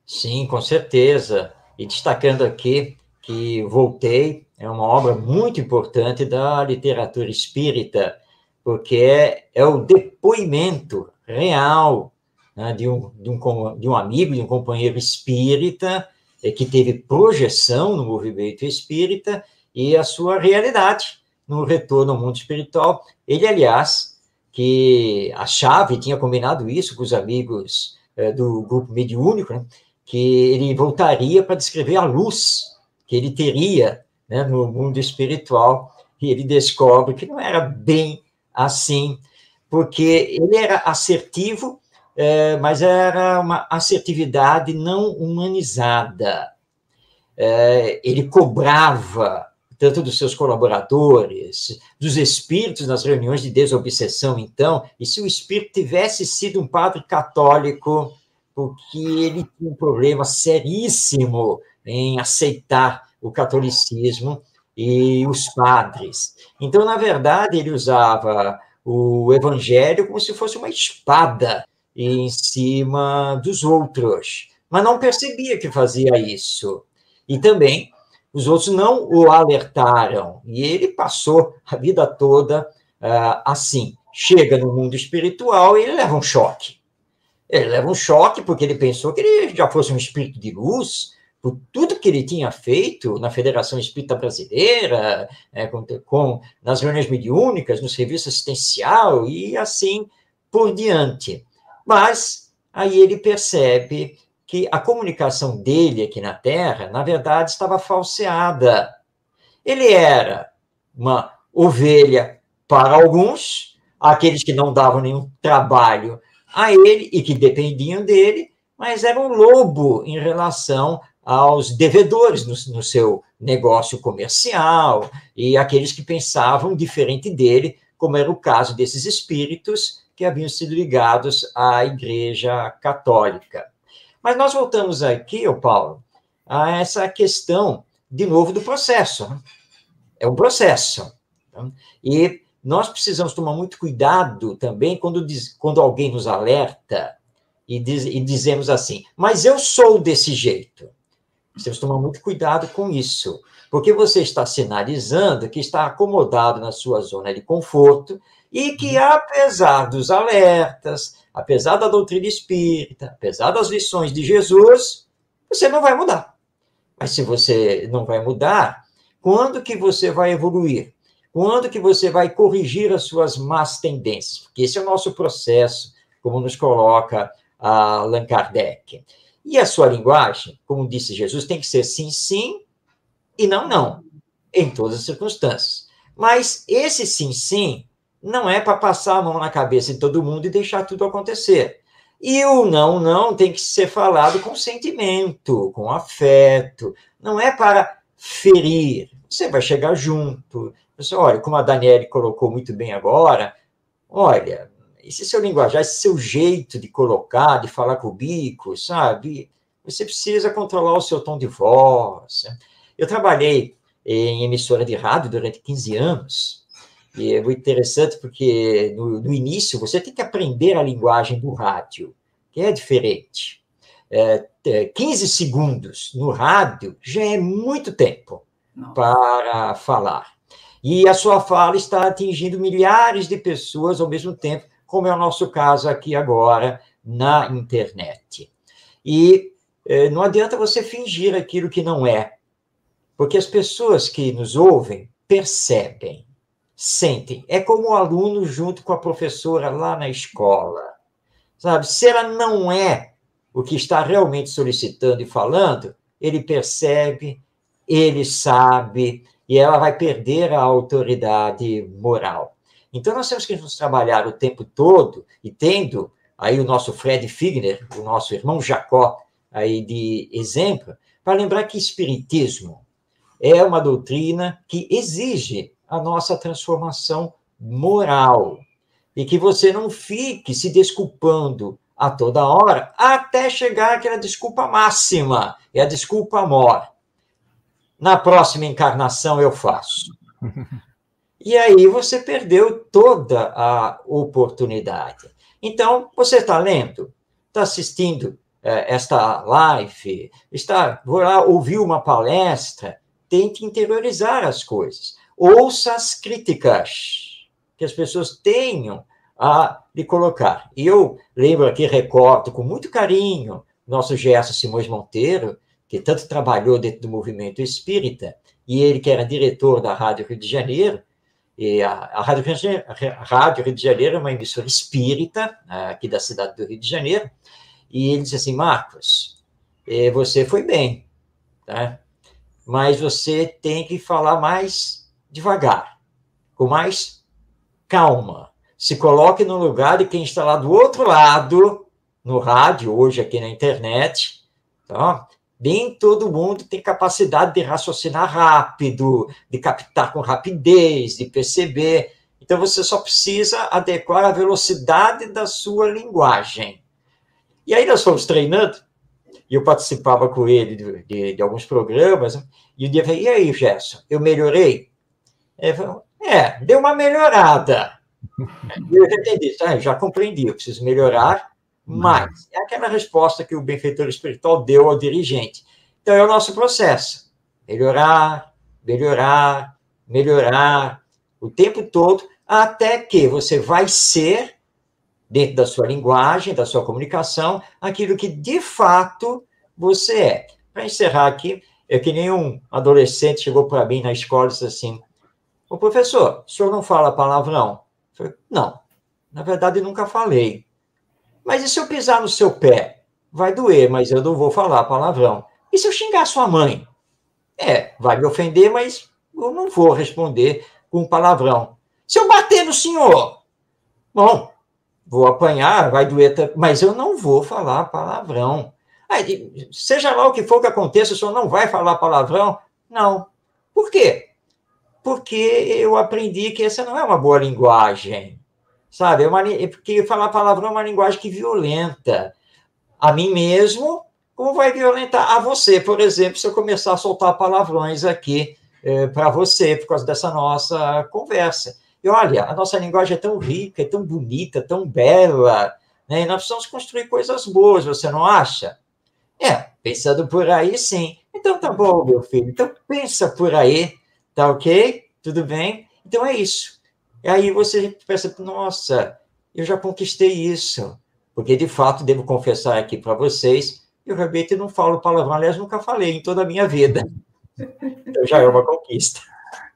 Sim, com certeza. E destacando aqui que Voltei é uma obra muito importante da literatura espírita, porque é o depoimento real, né, de um amigo, de um companheiro espírita, que teve projeção no movimento espírita e a sua realidade no retorno ao mundo espiritual. Ele, aliás, que achava e tinha combinado isso com os amigos do grupo mediúnico, né, que ele voltaria para descrever a luz que ele teria, né, no mundo espiritual, e ele descobre que não era bem assim, porque ele era assertivo, mas era uma assertividade não humanizada. Ele cobrava tanto dos seus colaboradores, dos espíritos nas reuniões de desobsessão, então, e se o espírito tivesse sido um padre católico, porque ele tinha um problema seríssimo em aceitar o catolicismo e os padres. Então, na verdade, ele usava o evangelho como se fosse uma espada em cima dos outros, mas não percebia que fazia isso. E também os outros não o alertaram, e ele passou a vida toda assim. Chega no mundo espiritual e ele leva um choque. Ele leva um choque porque ele pensou que ele já fosse um espírito de luz, por tudo que ele tinha feito na Federação Espírita Brasileira, nas reuniões mediúnicas, no serviço assistencial e assim por diante. Mas aí ele percebe que a comunicação dele aqui na Terra, na verdade, estava falseada. Ele era uma ovelha para alguns, aqueles que não davam nenhum trabalho a ele e que dependiam dele, mas era um lobo em relação aos devedores no seu negócio comercial e aqueles que pensavam diferente dele, como era o caso desses espíritos que haviam sido ligados à Igreja Católica. Mas nós voltamos aqui, Paulo, a essa questão, de novo, do processo. É um processo. E nós precisamos tomar muito cuidado também quando alguém nos alerta e dizemos assim, mas eu sou desse jeito. Temos que tomar muito cuidado com isso, porque você está sinalizando que está acomodado na sua zona de conforto e que, apesar dos alertas, apesar da doutrina espírita, apesar das lições de Jesus, você não vai mudar. Mas se você não vai mudar, quando que você vai evoluir? Quando que você vai corrigir as suas más tendências? Porque esse é o nosso processo, como nos coloca Allan Kardec. E a sua linguagem, como disse Jesus, tem que ser sim, sim e não, não, em todas as circunstâncias. Mas esse sim, sim não é para passar a mão na cabeça de todo mundo e deixar tudo acontecer. E o não, não tem que ser falado com sentimento, com afeto. Não é para ferir. Você vai chegar junto. Você, olha, como a Daniele colocou muito bem agora, olha, esse seu linguajar, esse seu jeito de colocar, de falar com o bico, sabe? Você precisa controlar o seu tom de voz. Eu trabalhei em emissora de rádio durante 15 anos, e é muito interessante porque no início você tem que aprender a linguagem do rádio, que é diferente. 15 segundos no rádio já é muito tempo para falar. E a sua fala está atingindo milhares de pessoas ao mesmo tempo, como é o nosso caso aqui agora na internet. E não adianta você fingir aquilo que não é, porque as pessoas que nos ouvem percebem, sentem. É como o aluno junto com a professora lá na escola, sabe? Se ela não é o que está realmente solicitando e falando, ele percebe, ele sabe, e ela vai perder a autoridade moral. Então, nós temos que nos trabalhar o tempo todo, e tendo aí o nosso Fred Figner, o nosso irmão Jacó, aí de exemplo, para lembrar que espiritismo é uma doutrina que exige a nossa transformação moral, e que você não fique se desculpando a toda hora, até chegar àquela desculpa máxima, é a desculpa mor. Na próxima encarnação eu faço. E aí você perdeu toda a oportunidade. Então, você está lendo, está assistindo esta live, vou lá ouvir uma palestra, tente interiorizar as coisas. Ouça as críticas que as pessoas tenham a lhe colocar. E eu lembro aqui, recordo com muito carinho, nosso Gerson Simões Monteiro, que tanto trabalhou dentro do movimento espírita, e ele que era diretor da Rádio Rio de Janeiro, e a Rádio Rio de Janeiro é uma emissora espírita, aqui da cidade do Rio de Janeiro, e ele disse assim, Marcos, você foi bem, tá? Mas você tem que falar mais devagar, com mais calma. Se coloque no lugar de quem está lá do outro lado, no rádio, hoje aqui na internet, tá? Nem todo mundo tem capacidade de raciocinar rápido, de captar com rapidez, de perceber. Então, você só precisa adequar a velocidade da sua linguagem. E aí nós fomos treinando, e eu participava com ele de alguns programas, e o dia falei, e aí, Gerson, eu melhorei? Ele falou, deu uma melhorada. E eu já entendi, já compreendi, eu preciso melhorar mais. É aquela resposta que o benfeitor espiritual deu ao dirigente. Então, é o nosso processo. Melhorar, melhorar, melhorar, o tempo todo, até que você vai ser, dentro da sua linguagem, da sua comunicação, aquilo que, de fato, você é. Para encerrar aqui, é que nem um adolescente chegou para mim na escola e disse assim, ô professor, o senhor não fala palavrão? Eu falei, não, na verdade, nunca falei. Mas e se eu pisar no seu pé? Vai doer, mas eu não vou falar palavrão. E se eu xingar sua mãe? Vai me ofender, mas eu não vou responder com palavrão. Se eu bater no senhor? Bom, vou apanhar, vai doer, mas eu não vou falar palavrão. Seja lá o que for que aconteça, o senhor não vai falar palavrão? Não. Por quê? Porque eu aprendi que essa não é uma boa linguagem. Sabe? Porque falar palavrão é uma linguagem que violenta a mim mesmo, como vai violentar a você, por exemplo, se eu começar a soltar palavrões aqui para você, por causa dessa nossa conversa. E olha, a nossa linguagem é tão rica, é tão bonita, tão bela, né? E nós precisamos construir coisas boas, você não acha? Pensando por aí, sim. Então tá bom, meu filho, então pensa por aí, tá ok? Tudo bem? Então é isso. E aí você pensa, nossa, eu já conquistei isso. Porque, de fato, devo confessar aqui para vocês, eu realmente não falo palavrão, aliás, nunca falei em toda a minha vida. Então já é uma conquista.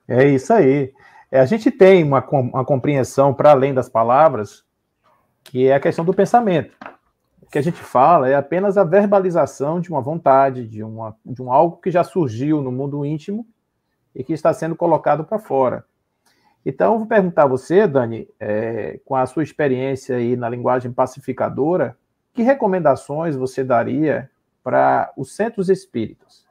É isso aí. A gente tem uma compreensão para além das palavras, que é a questão do pensamento. O que a gente fala é apenas a verbalização de uma vontade, de um algo que já surgiu no mundo íntimo e que está sendo colocado para fora. Então, eu vou perguntar a você, Dani, com a sua experiência aí na linguagem pacificadora, que recomendações você daria para os centros espíritas?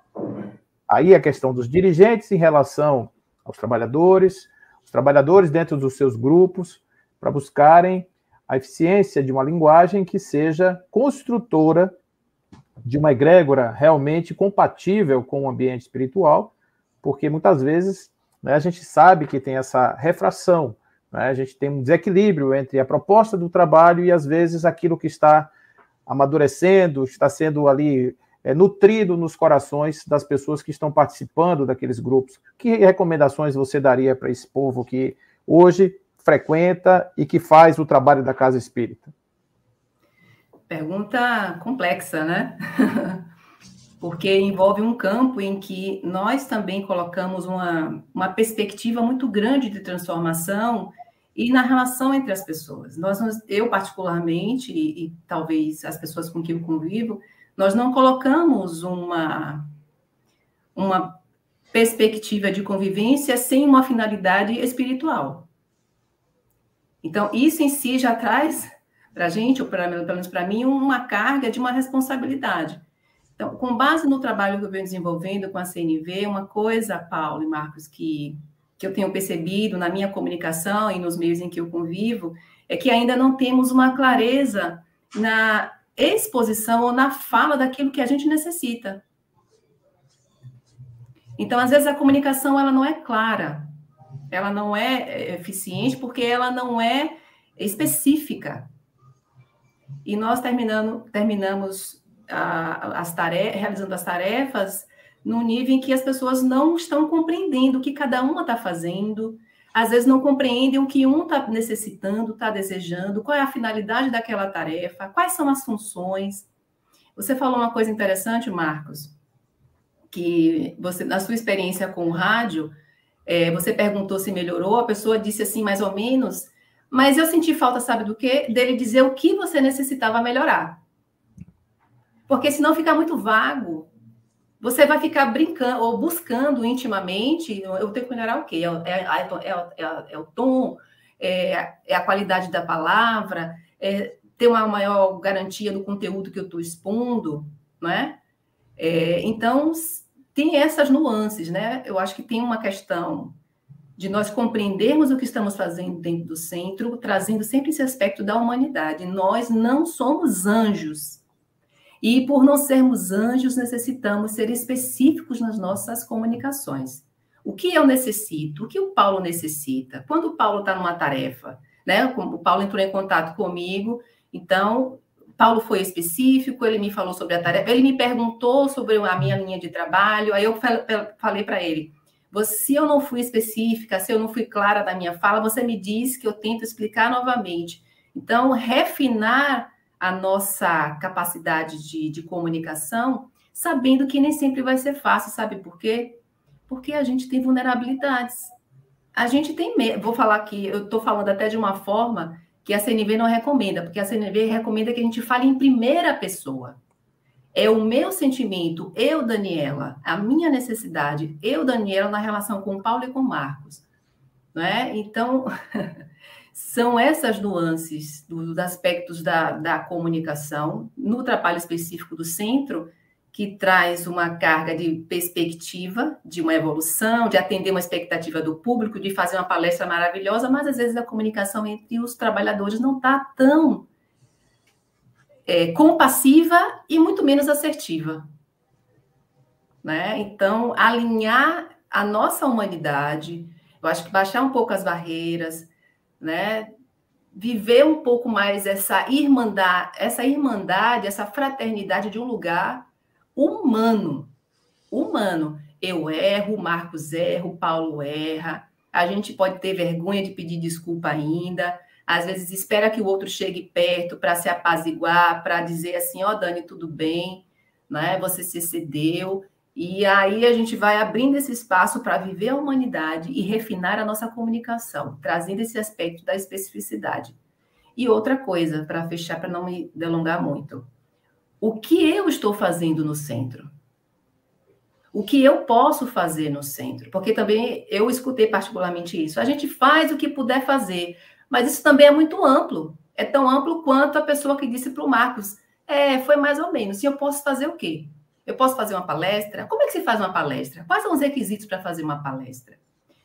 Aí a questão dos dirigentes em relação aos trabalhadores, os trabalhadores dentro dos seus grupos, para buscarem a eficiência de uma linguagem que seja construtora de uma egrégora realmente compatível com o ambiente espiritual, porque muitas vezes, né, a gente sabe que tem essa refração, né, a gente tem um desequilíbrio entre a proposta do trabalho e, às vezes, aquilo que está amadurecendo, está sendo ali nutrido nos corações das pessoas que estão participando daqueles grupos. Que recomendações você daria para esse povo que hoje frequenta e que faz o trabalho da Casa Espírita? Pergunta complexa, né? Porque envolve um campo em que nós também colocamos uma perspectiva muito grande de transformação e na relação entre as pessoas. Eu, particularmente, e talvez as pessoas com quem eu convivo, nós não colocamos uma perspectiva de convivência sem uma finalidade espiritual. Então, isso em si já traz para a gente, ou pelo menos para mim, uma carga de uma responsabilidade. Então, com base no trabalho que eu venho desenvolvendo com a CNV, uma coisa, Paulo e Marcos, que eu tenho percebido na minha comunicação e nos meios em que eu convivo, é que ainda não temos uma clareza na exposição ou na fala daquilo que a gente necessita. Então, às vezes, a comunicação ela não é clara, ela não é eficiente, porque ela não é específica. E nós terminamos realizando as tarefas num nível em que as pessoas não estão compreendendo o que cada uma está fazendo, às vezes não compreendem o que um está necessitando, está desejando, qual é a finalidade daquela tarefa, quais são as funções. Você falou uma coisa interessante, Marcos, que você, na sua experiência com o rádio, você perguntou se melhorou, a pessoa disse assim, mais ou menos, mas eu senti falta, sabe do quê? Dele dizer o que você necessitava melhorar. Porque senão fica muito vago. Você vai ficar brincando ou buscando intimamente, eu tenho que melhorar o quê? É o tom, é a qualidade da palavra, ter uma maior garantia do conteúdo que eu estou expondo, não é? Então, tem essas nuances, né? Eu acho que tem uma questão de nós compreendermos o que estamos fazendo dentro do centro, trazendo sempre esse aspecto da humanidade. Nós não somos anjos. E, por não sermos anjos, necessitamos ser específicos nas nossas comunicações. O que eu necessito? O que o Paulo necessita? Quando o Paulo está numa tarefa, né? O Paulo entrou em contato comigo, então, Paulo foi específico, ele me falou sobre a tarefa, ele me perguntou sobre a minha linha de trabalho, aí eu falei para ele, se eu não fui específica, se eu não fui clara da minha fala, você me diz que eu tento explicar novamente. Então, refinar a nossa capacidade de comunicação, sabendo que nem sempre vai ser fácil, sabe por quê? Porque a gente tem vulnerabilidades. A gente tem medo. Vou falar aqui, eu estou falando até de uma forma que a CNV não recomenda, porque a CNV recomenda que a gente fale em primeira pessoa. É o meu sentimento, eu, Daniela, a minha necessidade, eu, Daniela, na relação com o Paulo e com o Marcos. Não é? Então... São essas nuances dos aspectos da comunicação, no trabalho específico do centro, que traz uma carga de perspectiva, de uma evolução, de atender uma expectativa do público, de fazer uma palestra maravilhosa, mas às vezes a comunicação entre os trabalhadores não está tão compassiva e muito menos assertiva. Né? Então, alinhar a nossa humanidade, eu acho que baixar um pouco as barreiras, né? Viver um pouco mais essa irmandade, essa fraternidade de um lugar humano. Eu erro, o Marcos erra, o Paulo erra, a gente pode ter vergonha de pedir desculpa ainda, às vezes espera que o outro chegue perto para se apaziguar, para dizer assim, Dani, tudo bem, né? Você se excedeu. E aí a gente vai abrindo esse espaço para viver a humanidade e refinar a nossa comunicação, trazendo esse aspecto da especificidade. E outra coisa, para fechar, para não me delongar muito. O que eu estou fazendo no centro? O que eu posso fazer no centro? Porque também eu escutei particularmente isso. A gente faz o que puder fazer, mas isso também é muito amplo. É tão amplo quanto a pessoa que disse para o Marcos, foi mais ou menos. E eu posso fazer o quê? Eu posso fazer uma palestra? Como é que se faz uma palestra? Quais são os requisitos para fazer uma palestra?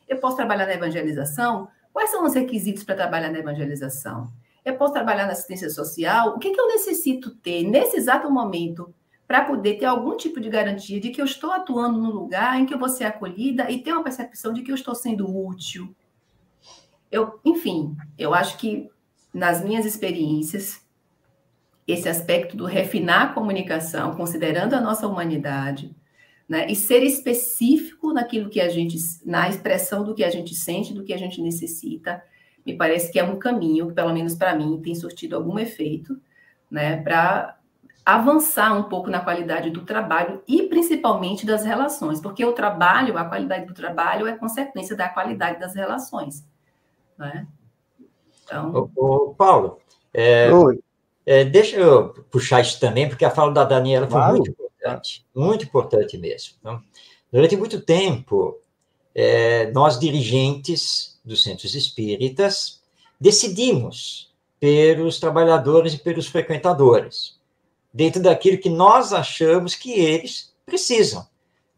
Eu posso trabalhar na evangelização? Quais são os requisitos para trabalhar na evangelização? Eu posso trabalhar na assistência social? O que eu necessito ter nesse exato momento para poder ter algum tipo de garantia de que eu estou atuando no lugar em que eu vou ser acolhida e ter uma percepção de que eu estou sendo útil? Enfim, eu acho que nas minhas experiências, esse aspecto do refinar a comunicação, considerando a nossa humanidade, né, e ser específico naquilo que a gente, na expressão do que a gente sente, do que a gente necessita, me parece que é um caminho, que pelo menos para mim tem surtido algum efeito, né, para avançar um pouco na qualidade do trabalho e principalmente das relações, porque o trabalho, a qualidade do trabalho é consequência da qualidade das relações, né? Então... Paulo, deixa eu puxar isso também, porque a fala da Daniela foi muito importante mesmo. Então, durante muito tempo, nós dirigentes dos centros espíritas decidimos pelos trabalhadores e pelos frequentadores, dentro daquilo que nós achamos que eles precisam.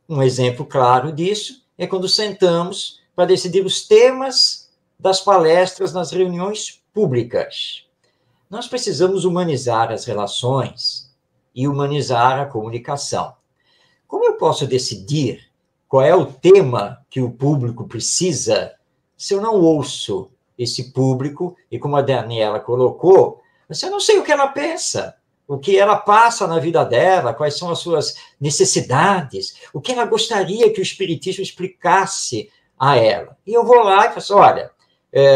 Um exemplo claro disso é quando sentamos para decidir os temas das palestras nas reuniões públicas. Nós precisamos humanizar as relações e humanizar a comunicação. Como eu posso decidir qual é o tema que o público precisa se eu não ouço esse público e, como a Daniela colocou, se eu não sei o que ela pensa, o que ela passa na vida dela, quais são as suas necessidades, o que ela gostaria que o Espiritismo explicasse a ela. E eu vou lá e falo assim, olha,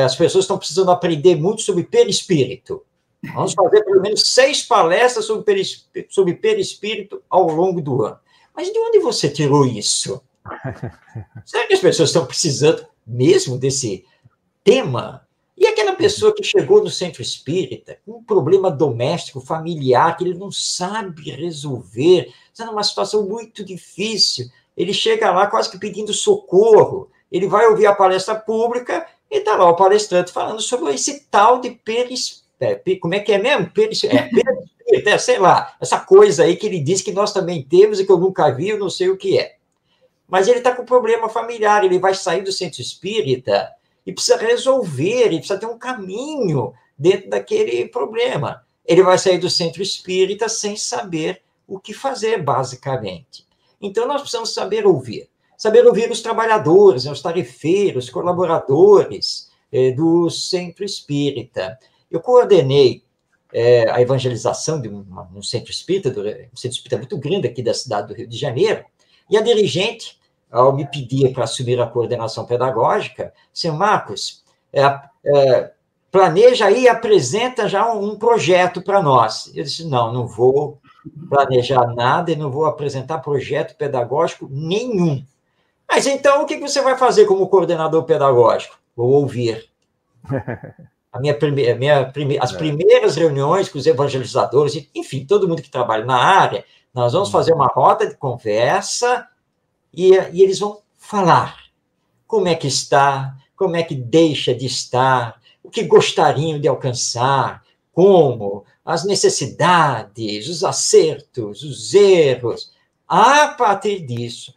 as pessoas estão precisando aprender muito sobre perispírito. Vamos fazer pelo menos 6 palestras sobre perispírito ao longo do ano. Mas de onde você tirou isso? Será que as pessoas estão precisando mesmo desse tema? E aquela pessoa que chegou no centro espírita com um problema doméstico, familiar, que ele não sabe resolver, está numa situação muito difícil, ele chega lá quase que pedindo socorro, ele vai ouvir a palestra pública e está lá o palestrante falando sobre esse tal de perispírito. Como é que é mesmo? Perispírito, sei lá, essa coisa aí que ele diz que nós também temos e que eu nunca vi, eu não sei o que é. Mas ele está com problema familiar, ele vai sair do centro espírita e precisa resolver, ele precisa ter um caminho dentro daquele problema. Ele vai sair do centro espírita sem saber o que fazer, basicamente. Então, nós precisamos saber ouvir os trabalhadores, os tarefeiros, colaboradores do centro espírita. Eu coordenei a evangelização de um centro espírita, um centro espírita muito grande aqui da cidade do Rio de Janeiro, e a dirigente, ao me pedir para assumir a coordenação pedagógica, senhor Marcos, planeja aí e apresenta já um projeto para nós. Eu disse, não vou planejar nada e não vou apresentar projeto pedagógico nenhum. Mas então, o que você vai fazer como coordenador pedagógico? Vou ouvir. As primeiras reuniões com os evangelizadores, enfim, todo mundo que trabalha na área, nós vamos fazer uma roda de conversa e eles vão falar como é que está, como é que deixa de estar, o que gostariam de alcançar, como, as necessidades, os acertos, os erros. A partir disso,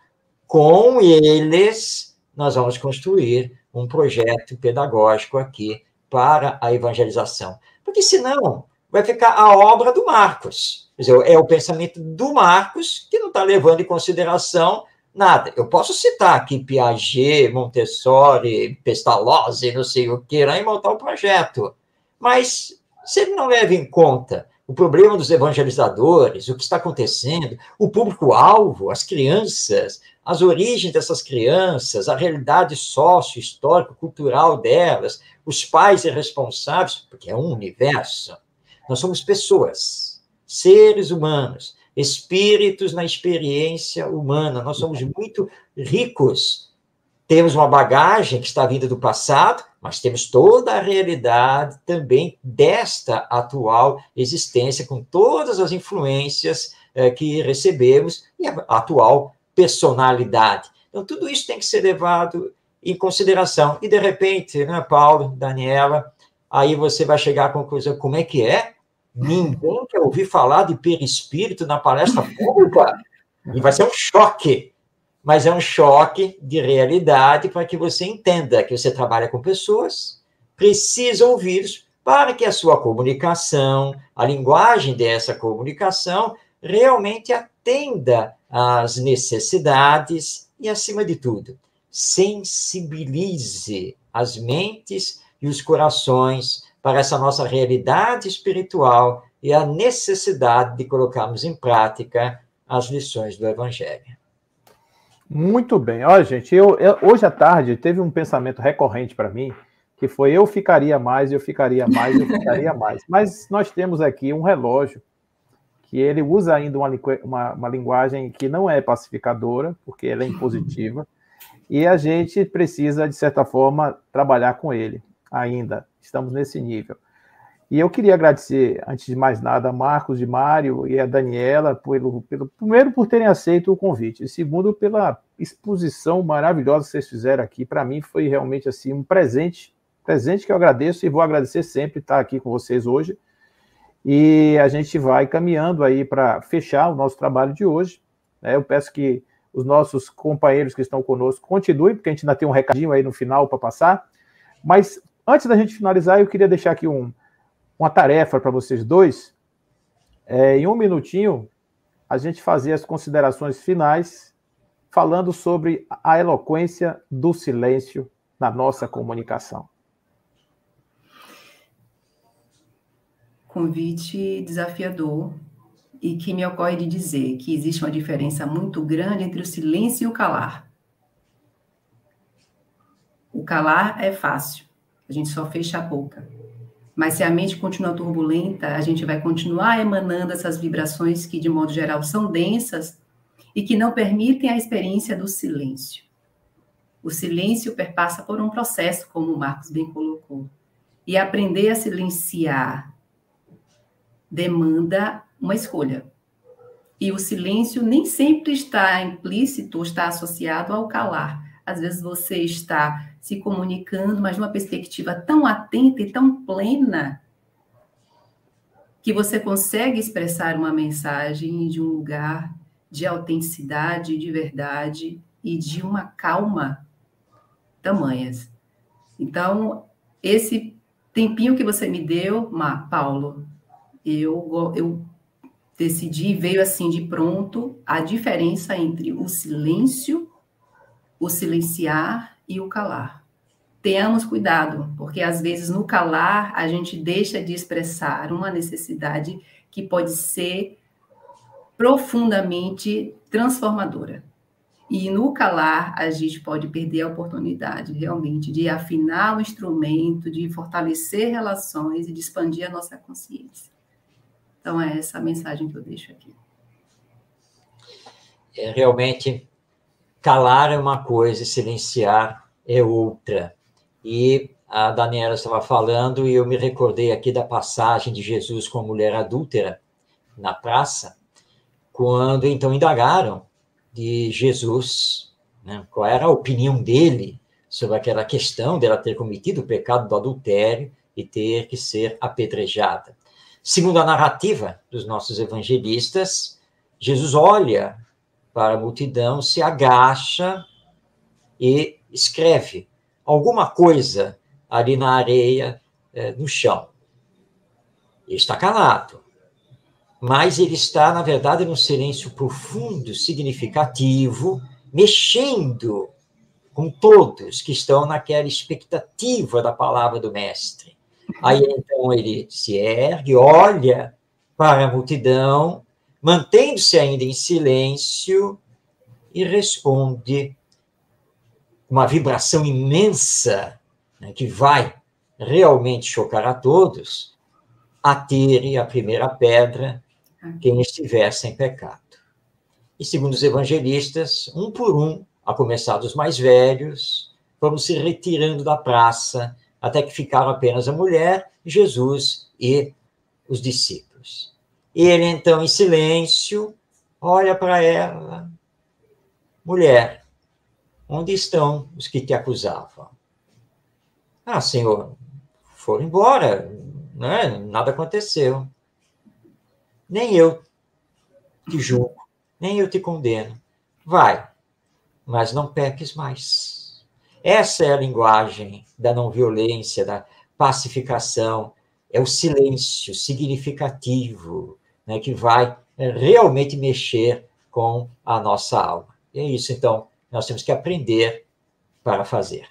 com eles, nós vamos construir um projeto pedagógico aqui para a evangelização. Porque, senão, vai ficar a obra do Marcos. Quer dizer, é o pensamento do Marcos que não está levando em consideração nada. Eu posso citar aqui Piaget, Montessori, Pestalozzi, não sei o que, e montar um projeto. Mas, se ele não leva em conta o problema dos evangelizadores, o que está acontecendo, o público-alvo, as crianças, as origens dessas crianças, a realidade sócio-histórica, cultural delas, os pais irresponsáveis, porque é um universo. Nós somos pessoas, seres humanos, espíritos na experiência humana. Nós somos muito ricos. Temos uma bagagem que está vinda do passado, mas temos toda a realidade também desta atual existência, com todas as influências que recebemos e a atual personalidade. Então, tudo isso tem que ser levado em consideração. E, de repente, né, Paulo, Daniela, aí você vai chegar à conclusão, como é que é? Ninguém quer ouvir falar de perispírito na palestra pública? E vai ser um choque. Mas é um choque de realidade para que você entenda que você trabalha com pessoas, precisa ouvi-los para que a sua comunicação, a linguagem dessa comunicação, realmente atenda às necessidades e, acima de tudo, sensibilize as mentes e os corações para essa nossa realidade espiritual e a necessidade de colocarmos em prática as lições do Evangelho. Muito bem. Olha, gente, hoje à tarde teve um pensamento recorrente para mim, que foi eu ficaria mais, eu ficaria mais, eu ficaria mais. Mas nós temos aqui um relógio que ele usa ainda uma linguagem que não é pacificadora, porque ela é impositiva, e a gente precisa, de certa forma, trabalhar com ele ainda. Estamos nesse nível. E eu queria agradecer, antes de mais nada, a Marcos de Mário e a Daniela, primeiro, por terem aceito o convite, e segundo, pela exposição maravilhosa que vocês fizeram aqui. Para mim, foi realmente assim, um presente que eu agradeço e vou agradecer sempre estar aqui com vocês hoje. E a gente vai caminhando aí para fechar o nosso trabalho de hoje. Eu peço que os nossos companheiros que estão conosco continuem, porque a gente ainda tem um recadinho aí no final para passar. Mas antes da gente finalizar, eu queria deixar aqui uma tarefa para vocês dois. Em um minutinho, a gente fazer as considerações finais, falando sobre a eloquência do silêncio na nossa comunicação. Convite desafiador e que me ocorre de dizer que existe uma diferença muito grande entre o silêncio e o calar. O calar é fácil, a gente só fecha a boca. Mas se a mente continua turbulenta, a gente vai continuar emanando essas vibrações que, de modo geral, são densas e que não permitem a experiência do silêncio. O silêncio perpassa por um processo, como o Marcos bem colocou. E aprender a silenciar demanda uma escolha. E o silêncio nem sempre está implícito ou está associado ao calar. Às vezes você está se comunicando, mas de uma perspectiva tão atenta e tão plena que você consegue expressar uma mensagem de um lugar de autenticidade, de verdade e de uma calma tamanhas. Então, esse tempinho que você me deu, Paulo, eu decidi, veio assim de pronto, a diferença entre o silêncio, o silenciar e o calar. Tenhamos cuidado, porque às vezes no calar a gente deixa de expressar uma necessidade que pode ser profundamente transformadora. E no calar a gente pode perder a oportunidade realmente de afinar o instrumento, de fortalecer relações e de expandir a nossa consciência. Então, é essa a mensagem que eu deixo aqui. Realmente, calar é uma coisa, silenciar é outra. E a Daniela estava falando, e eu me recordei aqui da passagem de Jesus com a mulher adúltera na praça, quando então indagaram de Jesus, né, qual era a opinião dele sobre aquela questão dela ter cometido o pecado do adultério e ter que ser apedrejada. Segundo a narrativa dos nossos evangelistas, Jesus olha para a multidão, se agacha e escreve alguma coisa ali na areia, no chão. Ele está calado, mas ele está, na verdade, num silêncio profundo, significativo, mexendo com todos que estão naquela expectativa da palavra do Mestre. Aí, então, ele se ergue, olha para a multidão, mantendo-se ainda em silêncio, e responde uma vibração imensa, né, que vai realmente chocar a todos: atire a primeira pedra quem estiver sem pecado. E, segundo os evangelistas, um por um, a começar dos mais velhos, vamos se retirando da praça, até que ficaram apenas a mulher, Jesus e os discípulos. E ele, então, em silêncio, olha para ela: mulher, onde estão os que te acusavam? Ah, Senhor, foram embora, né? Nada aconteceu. Nem eu te julgo, nem eu te condeno. Vai, mas não peques mais. Essa é a linguagem da não violência, da pacificação, é o silêncio significativo, né, que vai realmente mexer com a nossa alma. E é isso, então, nós temos que aprender para fazer.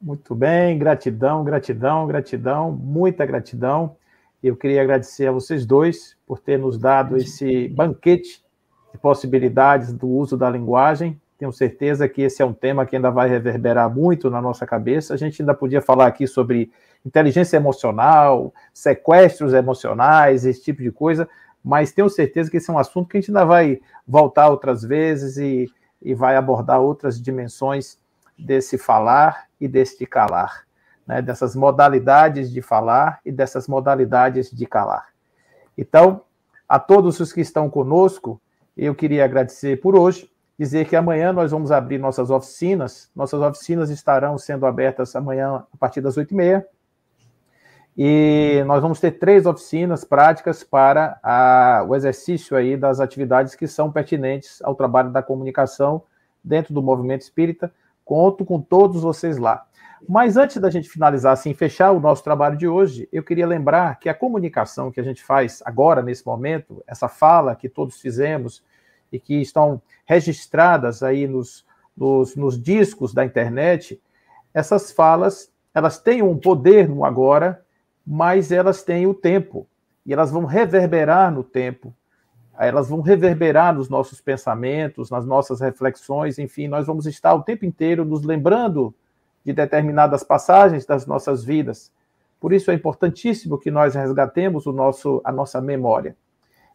Muito bem, gratidão, gratidão, gratidão, muita gratidão. Eu queria agradecer a vocês dois por ter nos dado esse banquete de possibilidades do uso da linguagem. Tenho certeza que esse é um tema que ainda vai reverberar muito na nossa cabeça. A gente ainda podia falar aqui sobre inteligência emocional, sequestros emocionais, esse tipo de coisa, mas tenho certeza que esse é um assunto que a gente ainda vai voltar outras vezes e vai abordar outras dimensões desse falar e deste calar, né? Dessas modalidades de falar e dessas modalidades de calar. Então, a todos os que estão conosco, eu queria agradecer por hoje, dizer que amanhã nós vamos abrir nossas oficinas. Nossas oficinas estarão sendo abertas amanhã a partir das 8h30. E nós vamos ter 3 oficinas práticas para o exercício aí das atividades que são pertinentes ao trabalho da comunicação dentro do movimento espírita. Conto com todos vocês lá. Mas antes da gente finalizar, assim, fechar o nosso trabalho de hoje, eu queria lembrar que a comunicação que a gente faz agora, nesse momento, essa fala que todos fizemos e que estão registradas aí nos discos da internet, essas falas, elas têm um poder no agora, mas elas têm o tempo, e elas vão reverberar no tempo, elas vão reverberar nos nossos pensamentos, nas nossas reflexões, enfim, nós vamos estar o tempo inteiro nos lembrando de determinadas passagens das nossas vidas. Por isso é importantíssimo que nós resgatemos a nossa memória.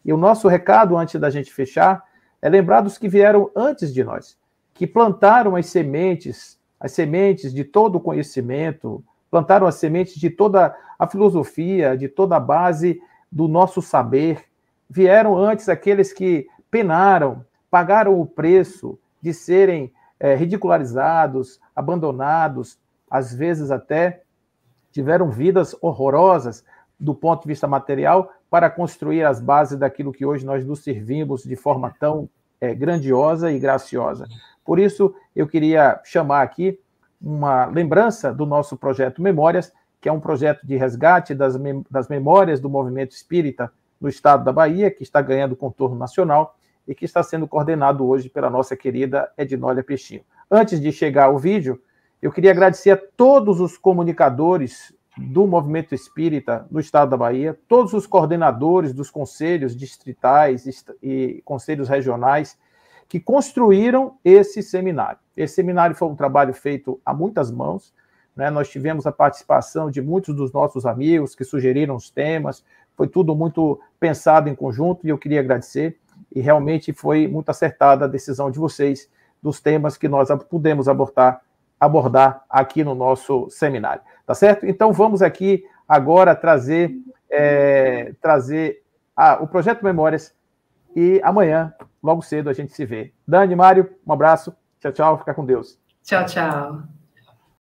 E o nosso recado, antes da gente fechar, é lembrar dos que vieram antes de nós, que plantaram as sementes de todo o conhecimento, plantaram as sementes de toda a filosofia, de toda a base do nosso saber. Vieram antes aqueles que penaram, pagaram o preço de serem ridicularizados, abandonados, às vezes até tiveram vidas horrorosas do ponto de vista material para construir as bases daquilo que hoje nós nos servimos de forma tão grandiosa e graciosa. Por isso, eu queria chamar aqui uma lembrança do nosso projeto Memórias, que é um projeto de resgate das memórias do movimento espírita no estado da Bahia, que está ganhando contorno nacional e que está sendo coordenado hoje pela nossa querida Ednólia Peixinho. Antes de chegar ao vídeo, eu queria agradecer a todos os comunicadores do movimento espírita no estado da Bahia, todos os coordenadores dos conselhos distritais e conselhos regionais que construíram esse seminário. Esse seminário foi um trabalho feito a muitas mãos, né? Nós tivemos a participação de muitos dos nossos amigos que sugeriram os temas, foi tudo muito pensado em conjunto e eu queria agradecer, e realmente foi muito acertada a decisão de vocês dos temas que nós pudemos abordar aqui no nosso seminário, tá certo? Então vamos aqui agora trazer o Projeto Memórias e amanhã, logo cedo, a gente se vê. Dani, Mário, um abraço, tchau, tchau, fica com Deus. Tchau, tchau.